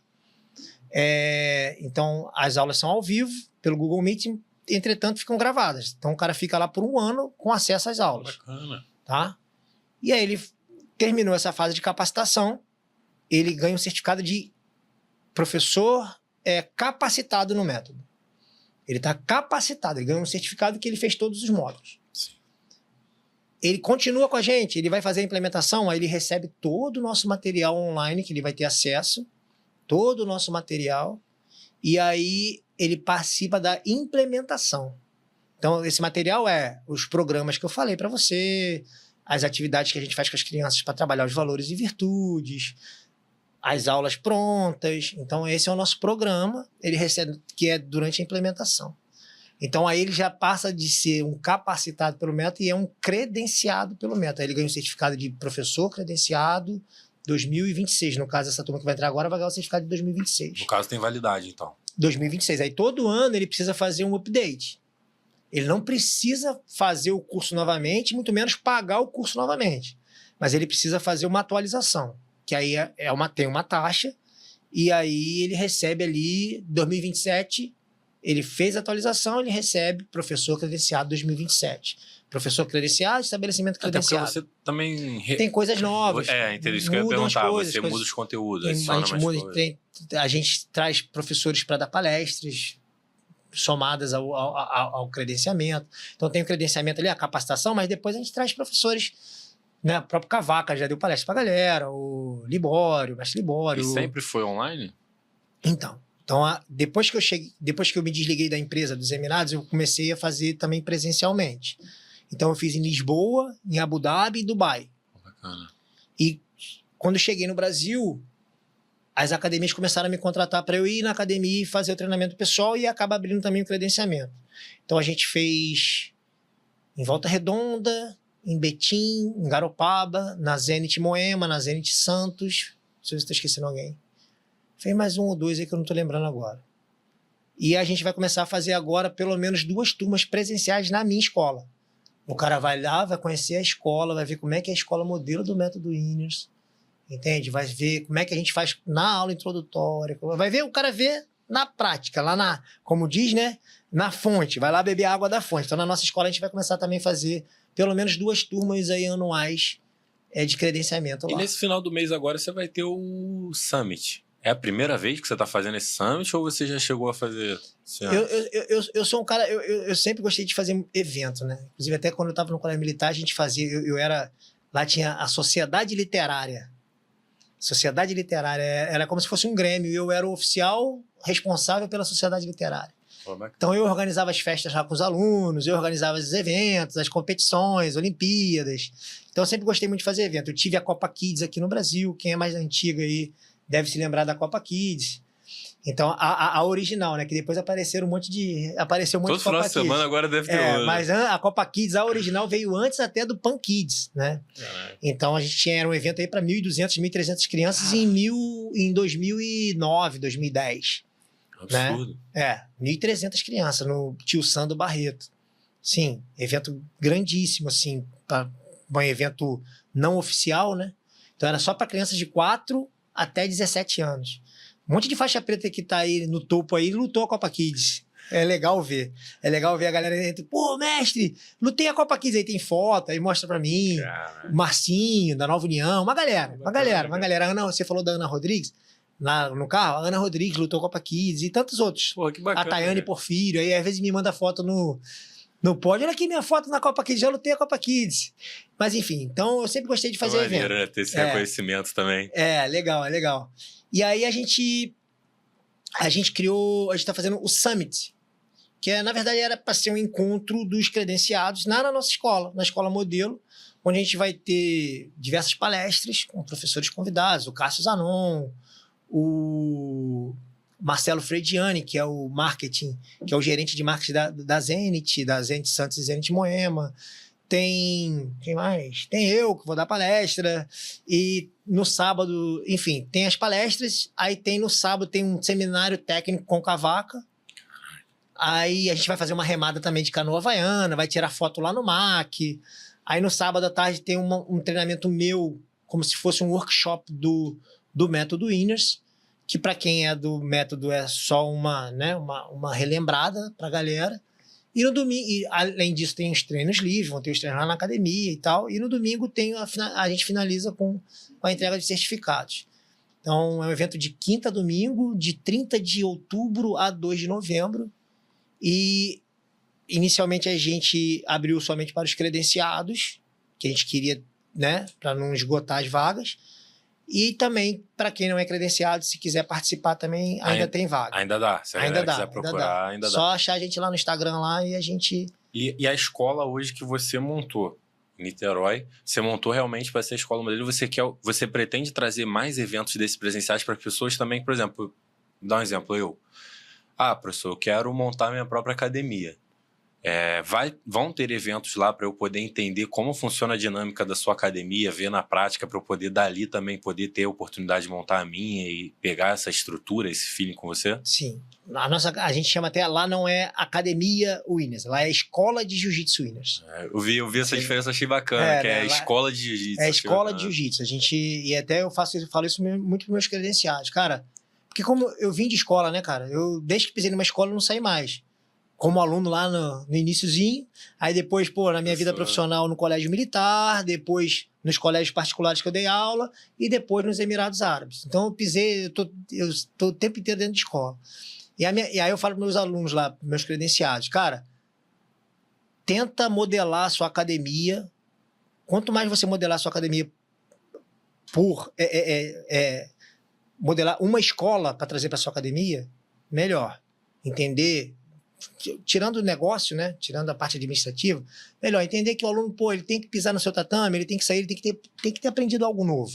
Então, as aulas são ao vivo, pelo Google Meeting, entretanto, ficam gravadas. Então, o cara fica lá por 1 ano com acesso às aulas. Bacana. Tá? E aí, ele terminou essa fase de capacitação, ele ganha um certificado de professor capacitado no método. Ele está capacitado, ele ganha um certificado que ele fez todos os módulos. Sim. Ele continua com a gente, ele vai fazer a implementação, aí ele recebe todo o nosso material online, que ele vai ter acesso, todo o nosso material, e aí ele participa da implementação. Então, esse material os programas que eu falei para você, as atividades que a gente faz com as crianças para trabalhar os valores e virtudes, as aulas prontas. Então, esse é o nosso programa, ele recebe, que é durante a implementação. Então, aí ele já passa de ser um capacitado pelo método e é um credenciado pelo método. Aí ele ganha um certificado de professor credenciado, 2026. No caso, essa turma que vai entrar agora vai ganhar o certificado de 2026. No caso, tem validade, então. 2026. Aí todo ano ele precisa fazer um update. Ele não precisa fazer o curso novamente, muito menos pagar o curso novamente. Mas ele precisa fazer uma atualização, que aí tem uma taxa, e aí ele recebe ali 2027, ele fez a atualização, ele recebe professor credenciado 2027. Professor credenciado, estabelecimento credenciado. Até porque você também... Tem coisas novas. Entendeu? Isso que eu ia perguntar. Você muda os conteúdos, adiciona mais coisas. A gente traz professores para dar palestras somadas ao credenciamento. Então tem o credenciamento ali, a capacitação, mas depois a gente traz professores, né? O próprio Cavaca já deu palestra pra galera, o Libório, o mestre Libório. E sempre foi online? Então depois que eu me desliguei da empresa dos Emirados, eu comecei a fazer também presencialmente. Então eu fiz em Lisboa, em Abu Dhabi e Dubai. Bacana. E quando eu cheguei no Brasil, as academias começaram a me contratar para eu ir na academia e fazer o treinamento pessoal e acaba abrindo também o credenciamento. Então a gente fez em Volta Redonda, em Betim, em Garopaba, na Zenit Moema, na Zenit Santos. Não sei se estou esquecendo alguém. Fez mais um ou dois aí que eu não estou lembrando agora. E a gente vai começar a fazer agora pelo menos 2 turmas presenciais na minha escola. O cara vai lá, vai conhecer a escola, vai ver como é que é a escola modelo do método Winners. Entende? Vai ver como é que a gente faz na aula introdutória. Vai ver, o cara vê na prática, lá como diz, né? Na fonte. Vai lá beber água da fonte. Então, na nossa escola, a gente vai começar também a fazer pelo menos 2 turmas aí anuais de credenciamento lá. E nesse final do mês agora, você vai ter o Summit. É a primeira vez que você está fazendo esse Summit ou você já chegou a fazer? Eu sou um cara... Eu sempre gostei de fazer evento, né? Inclusive, até quando eu estava no colégio militar, a gente fazia... Lá tinha a Sociedade Literária. Sociedade Literária era como se fosse um grêmio. Eu era o oficial responsável pela Sociedade Literária. Então eu organizava as festas lá com os alunos, eu organizava os eventos, as competições, Olimpíadas. Então eu sempre gostei muito de fazer evento. Eu tive a Copa Kids aqui no Brasil. Quem é mais antiga aí deve se lembrar da Copa Kids. Então a original, né? Que depois apareceu um monte de Copa Kids. Todo final de semana agora deve ter outra. Mas a Copa Kids, a original, veio antes até do Pan Kids, né? Então a gente era um evento aí para 1.200, 1.300 crianças em 2009, 2010. Absurdo. Né? 1.300 crianças no Tio Sando Barreto. Sim, evento grandíssimo, assim, um evento não oficial, né? Então era só para crianças de 4 até 17 anos. Um monte de faixa preta que tá aí no topo aí lutou a Copa Kids. É legal ver. É legal ver a galera dentro. Pô, mestre, lutei a Copa Kids. Aí tem foto, aí mostra pra mim. O Marcinho, da Nova União. Uma galera. Você falou da Ana Rodrigues? No carro, a Ana Rodrigues lutou a Copa Kids e tantos outros. Pô, que bacana. A Tayane Porfírio. Aí às vezes me manda foto no pódio. Olha aqui minha foto na Copa Kids. Já lutei a Copa Kids. Mas enfim, então eu sempre gostei de fazer evento. Né? Ter esse reconhecimento também. É legal. E aí a gente criou, a gente tá fazendo o Summit, que na verdade era para ser um encontro dos credenciados na nossa escola, na escola modelo, onde a gente vai ter diversas palestras com professores convidados, o Cássio Zanon, o Marcelo Frediani, que é o marketing, que é o gerente de marketing da Zenit Santos e Zenit Moema. Tem... Quem mais? Tem eu, que vou dar palestra. E no sábado, enfim, tem as palestras. Aí no sábado tem um seminário técnico com Cavaca. Aí a gente vai fazer uma remada também de canoa havaiana, vai tirar foto lá no MAC. Aí no sábado à tarde tem um treinamento meu, como se fosse um workshop do método Winners, que para quem é do método é só uma relembrada para a galera. E no domingo, além disso, tem os treinos livres, vão ter os treinos lá na academia e tal. E no domingo a gente finaliza com a entrega de certificados. Então, é um evento de quinta a domingo, de 30 de outubro a 2 de novembro. E, inicialmente, a gente abriu somente para os credenciados, que a gente queria, né, para não esgotar as vagas. E também, para quem não é credenciado, se quiser participar também, ainda tem vaga. Ainda dá. Se a galera quiser procurar, ainda dá. Só achar a gente lá no Instagram lá e a gente... E a escola hoje que você montou, em Niterói, você montou realmente para ser a escola modelo. Você pretende trazer mais eventos desses presenciais para pessoas também, por exemplo, dá um exemplo, professor, eu quero montar minha própria academia. Vão ter eventos lá para eu poder entender como funciona a dinâmica da sua academia, ver na prática, para eu poder dali também poder ter a oportunidade de montar a minha e pegar essa estrutura, esse feeling com você? Sim. A gente chama até, lá não é Academia Winners, lá é Escola de Jiu-Jitsu Winners. Eu vi essa diferença, achei bacana, que é a escola de jiu-jitsu. É a escola de jiu-jitsu. E até eu falo isso muito para meus credenciados. Cara, porque como eu vim de escola, né, cara? Desde que pisei numa escola, eu não saí mais. Como aluno lá no iniciozinho, aí depois, na minha vida profissional no colégio militar, depois nos colégios particulares que eu dei aula, e depois nos Emirados Árabes. Então eu tô o tempo inteiro dentro de escola. E aí eu falo para meus alunos lá, meus credenciados, cara, tenta modelar a sua academia. Quanto mais você modelar a sua academia modelar uma escola para trazer para sua academia, melhor. Entender, tirando o negócio, né? Tirando a parte administrativa, melhor entender que o aluno, ele tem que pisar no seu tatame, ele tem que sair, ele tem que ter aprendido algo novo.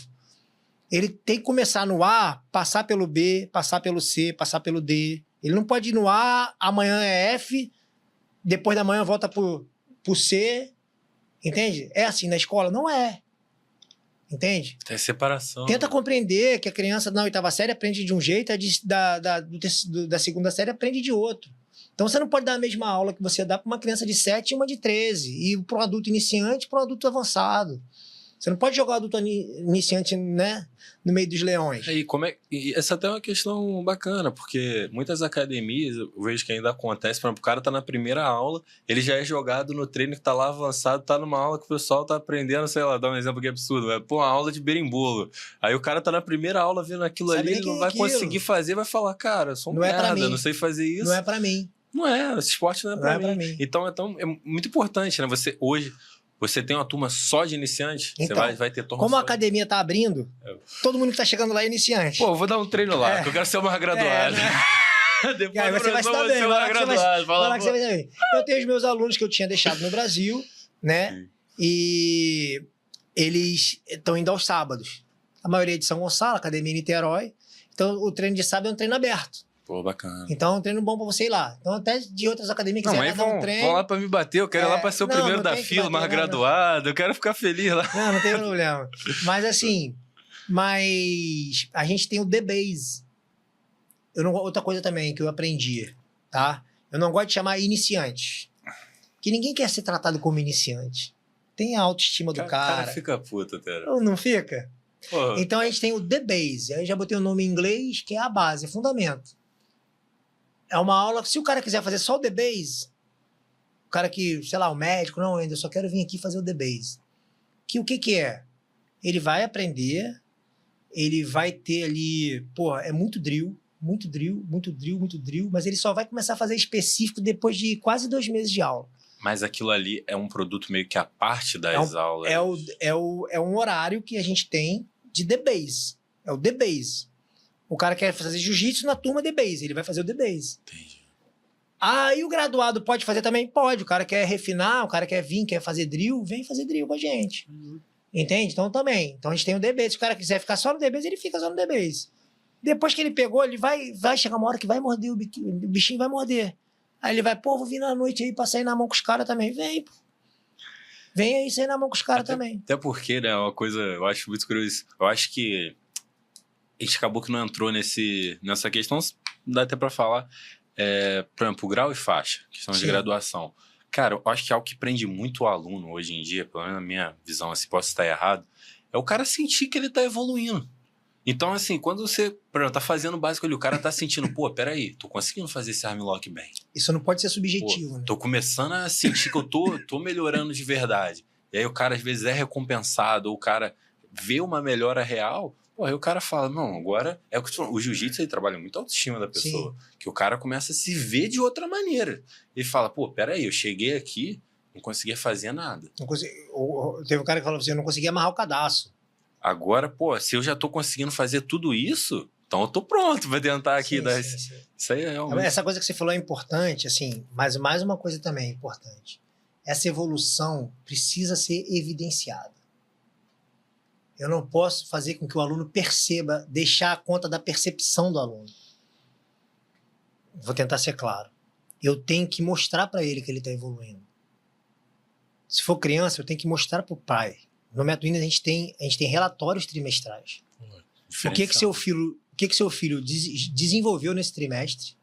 Ele tem que começar no A, passar pelo B, passar pelo C, passar pelo D. Ele não pode ir no A, amanhã é F, depois da manhã volta pro C, entende? É assim na escola? Não é. Entende? Tem separação. Tenta compreender que a criança na 8ª série aprende de um jeito, da 2ª série aprende de outro. Então você não pode dar a mesma aula que você dá para uma criança de 7 e uma de 13, e para um adulto iniciante e para um adulto avançado. Você não pode jogar o adulto iniciante, né, no meio dos leões. E essa até é uma questão bacana, porque muitas academias, eu vejo que ainda acontece, por exemplo, o cara tá na primeira aula, ele já é jogado no treino que tá lá avançado, tá numa aula que o pessoal tá aprendendo, sei lá, dá um exemplo que é absurdo, uma aula de berimbolo. Aí o cara tá na primeira aula vendo aquilo ali, ele não vai conseguir fazer, vai falar, cara, eu sou um merda, não sei fazer isso. Não é pra mim. Não é, esse esporte não é pra mim. Então é muito importante, né? Você tem uma turma só de iniciantes, então, você vai ter turma como só. A academia tá abrindo, todo mundo que tá chegando lá é iniciante. Eu vou dar um treino lá, que eu quero ser o mais graduado. Depois aí você vai se dar bem. Vai ser bem. Eu tenho os meus alunos que eu tinha deixado no Brasil, né? Sim. E eles estão indo aos sábados. A maioria é de São Gonçalo, Academia Niterói. Então o treino de sábado é um treino aberto. Pô, bacana. Então é um treino bom pra você ir lá. Então até de outras academias que quiser dar um treino... Vão lá pra me bater, eu quero ir lá pra ser o primeiro da fila, mais graduado, eu quero ficar feliz lá. Não tem problema. Mas assim, a gente tem o The Base. Outra coisa também que eu aprendi, tá? Eu não gosto de chamar iniciante. Que ninguém quer ser tratado como iniciante. Tem a autoestima do cara. O cara fica puto, até. Não fica? Porra. Então a gente tem o The Base. Aí eu já botei o nome em inglês, que é a base, é fundamento. É uma aula que, se o cara quiser fazer só o The Base, o cara que, sei lá, o médico, não, ainda só quero vir aqui fazer o The Base. O que é? Ele vai aprender, ele vai ter ali, é muito drill, mas ele só vai começar a fazer específico depois de quase 2 meses de aula. Mas aquilo ali é um produto meio que a parte das aulas? É um horário que a gente tem de The Base. É o The Base. O cara quer fazer jiu-jitsu na turma The Base, ele vai fazer o The Base. Entendi. E o graduado pode fazer também? Pode. O cara quer refinar, o cara quer vir, quer fazer drill, vem fazer drill com a gente. Entende? Então também. Então a gente tem o The Base. Se o cara quiser ficar só no The Base, ele fica só no The Base. Depois que ele pegou, ele vai chegar uma hora que vai morder, o bichinho vai morder. Aí ele vai, vou vir na noite aí pra sair na mão com os caras também. Vem, pô. Vem aí sair na mão com os caras também. Até porque, né, uma coisa, eu acho muito curioso. Eu acho que a gente acabou que não entrou nessa questão, não dá até pra falar, por exemplo, grau e faixa, questão de graduação. Cara, eu acho que é algo que prende muito o aluno hoje em dia, pelo menos na minha visão, assim, posso estar errado, é o cara sentir que ele tá evoluindo. Então, assim, quando você, por exemplo, tá fazendo o básico ali, o cara tá sentindo, peraí, tô conseguindo fazer esse armlock bem. Isso não pode ser subjetivo, né? Tô começando a sentir que eu tô melhorando de verdade. E aí o cara, às vezes, é recompensado, ou o cara vê uma melhora real, aí o cara fala, não, agora... O jiu-jitsu, ele trabalha muito a autoestima da pessoa. Sim. Que o cara começa a se ver de outra maneira. Ele fala, peraí, eu cheguei aqui, não conseguia fazer nada. Teve um cara que falou assim, eu não conseguia amarrar o cadastro. Agora, se eu já tô conseguindo fazer tudo isso, então eu tô pronto pra tentar aqui. Sim. Isso aí é realmente... Essa coisa que você falou é importante, assim, mas mais uma coisa também é importante. Essa evolução precisa ser evidenciada. Eu não posso fazer com que o aluno perceba, deixar a conta da percepção do aluno. Vou tentar ser claro. eu tenho que mostrar para ele que ele está evoluindo. Se for criança, eu tenho que mostrar para o pai. No Método Inês, a gente tem relatórios trimestrais. O que seu filho desenvolveu nesse trimestre?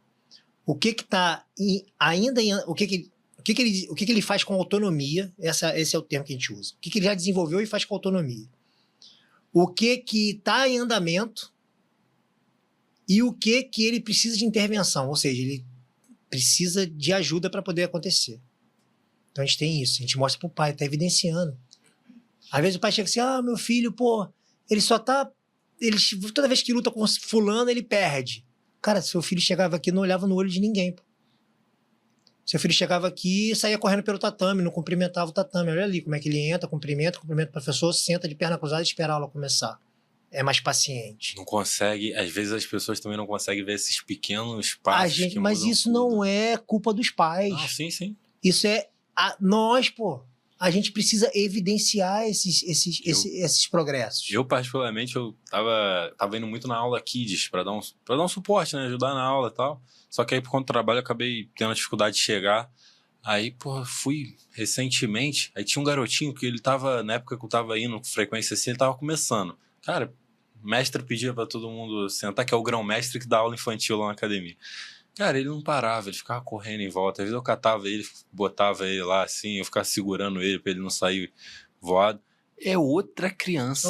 O que está ainda o que ele faz com autonomia? Esse é o termo que a gente usa. O que ele já desenvolveu e faz com autonomia? O que está em andamento e o que ele precisa de intervenção, ou seja, ele precisa de ajuda para poder acontecer. Então a gente tem isso, a gente mostra para o pai, está evidenciando. Às vezes o pai chega assim, meu filho, pô, ele só tá... toda vez que luta com fulano, ele perde. Cara, seu filho chegava aqui e não olhava no olho de ninguém, pô. Seu filho chegava aqui e saía correndo pelo tatame, não cumprimentava o tatame. Olha ali como é que ele entra, cumprimenta o professor, senta de perna cruzada e espera a aula começar. É mais paciente. Não consegue, às vezes as pessoas também não conseguem ver esses pequenos passos. Mas isso tudo. Não é culpa dos pais. Não, sim. Isso é nós, pô. A gente precisa evidenciar esses progressos. Eu, particularmente, eu tava indo muito na aula Kids pra dar um suporte, né? Ajudar na aula e tal. Só que aí, por conta do trabalho, eu acabei tendo dificuldade de chegar. Aí, pô, fui recentemente. Aí tinha um garotinho que ele tava, na época que eu tava indo com frequência assim, ele tava começando. Cara, o mestre pedia pra todo mundo sentar, que é o grão-mestre que dá aula infantil lá na academia. Cara, ele não parava, ele ficava correndo em volta. Às vezes eu catava ele, botava ele lá assim, eu ficava segurando ele pra ele não sair voado. É outra criança.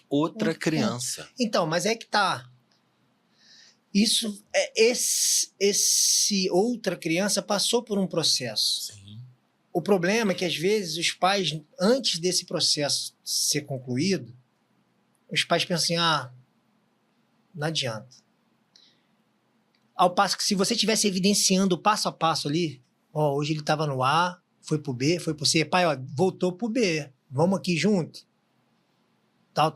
Outra criança. Então, mas é que tá. Isso, esse outra criança passou por um processo. Sim. O problema é que às vezes os pais, antes desse processo ser concluído, os pais pensam assim, não adianta. Ao passo que se você estivesse evidenciando passo a passo ali, hoje ele estava no A, foi pro B, foi pro C, pai, voltou pro B, vamos aqui junto. Tal.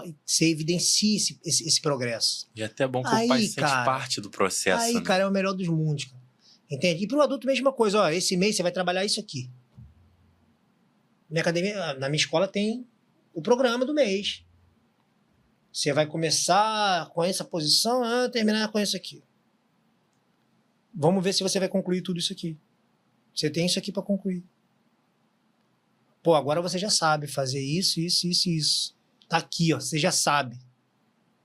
E você evidencia esse progresso. E é até bom que o pai sente parte do processo. Aí, né? Cara, é o melhor dos mundos. Cara. Entende? E pro adulto, mesma coisa. Esse mês você vai trabalhar isso aqui. Na minha escola tem o programa do mês. Você vai começar com essa posição, terminar com isso aqui. Vamos ver se você vai concluir tudo isso aqui. Você tem isso aqui para concluir. Pô, agora você já sabe fazer isso. Tá aqui, você já sabe.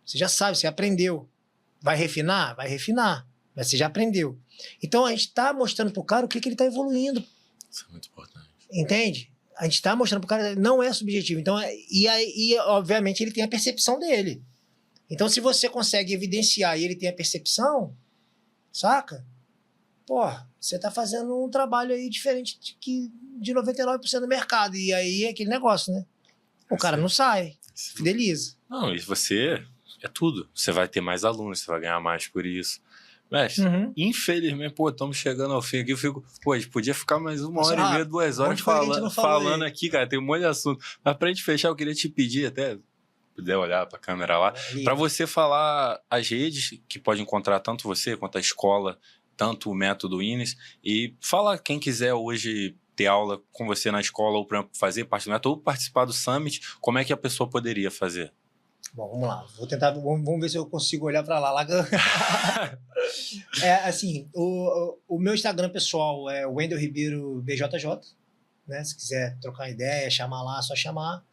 Você já sabe, você aprendeu. Vai refinar? Vai refinar. Mas você já aprendeu. Então a gente tá mostrando pro cara o que ele tá evoluindo. Isso é muito importante. Entende? A gente tá mostrando pro cara, não é subjetivo. Então, e obviamente ele tem a percepção dele. Então se você consegue evidenciar e ele tem a percepção, saca? Pô, você tá fazendo um trabalho aí diferente de 99% do mercado. E aí é aquele negócio, né? O cara não sai, fideliza. Não, e você é tudo. Você vai ter mais alunos, você vai ganhar mais por isso. Mas, infelizmente, estamos chegando ao fim aqui. Eu fico, a gente podia ficar mais 1h30, 2 horas falando aqui, cara. Tem um monte de assunto. Mas pra gente fechar, eu queria te pedir até, puder olhar pra câmera lá, pra você falar as redes que pode encontrar tanto você quanto a escola, tanto o Método Inês, e fala quem quiser hoje ter aula com você na escola ou para fazer parte do método ou participar do Summit, como é que a pessoa poderia fazer? Bom, vamos lá. Vou tentar, vamos ver se eu consigo olhar para lá. Assim, o meu Instagram pessoal é Wendel Ribeiro BJJ, né? Se quiser trocar ideia, chamar lá, é só chamar.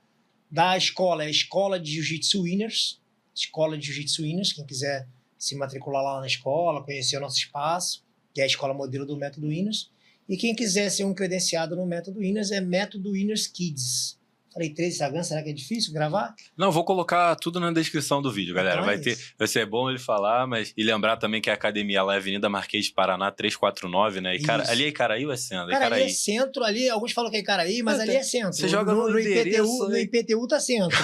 Da escola, é Escola de Jiu-Jitsu Winners. Escola de Jiu-Jitsu Winners, quem quiser se matricular lá na escola, conhecer o nosso espaço, que é a escola modelo do Método Inês. E quem quiser ser um credenciado no Método Inês é Método Inês Kids. Falei 3 Instagram, será que é difícil gravar? Não, vou colocar tudo na descrição do vídeo, galera. Então vai ser bom ele falar, mas e lembrar também que a academia lá é Avenida Marquês de Paraná 349, né? E ali é Icaraí ou é centro? Cara, ali é centro, ali, alguns falam que é Icaraí, mas ali é centro. Você joga no IPTU, no IPTU tá centro.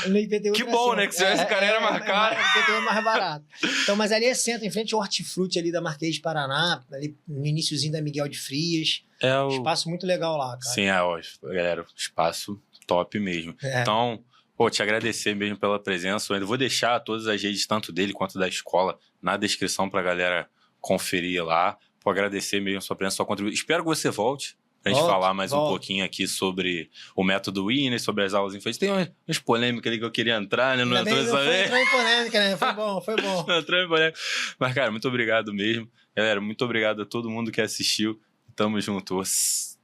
No IPTU que bom, né? Que se tivesse Icaraí era mais caro. O IPTU é mais barato. Então, mas ali é centro, em frente ao Hortifruti ali da Marquês de Paraná, ali no iniciozinho da Miguel de Frias. Espaço muito legal lá, cara. Sim, galera, espaço top mesmo. Então, te agradecer mesmo pela presença. Eu ainda vou deixar todas as redes, tanto dele quanto da escola, na descrição pra galera conferir lá. Agradecer mesmo a sua presença, sua contribuição. Espero que você volte pra gente Volto, falar mais um volto. pouquinho aqui sobre o método Winner, sobre as aulas infantis. Tem umas polêmicas ali que eu queria entrar, né? Não Ainda entrou bem que não dessa foi vez. entrar em polêmica, né? Foi bom, foi bom. Não entrou em polêmica. Mas, cara, muito obrigado mesmo. Galera, muito obrigado a todo mundo que assistiu. Tamo junto. Os...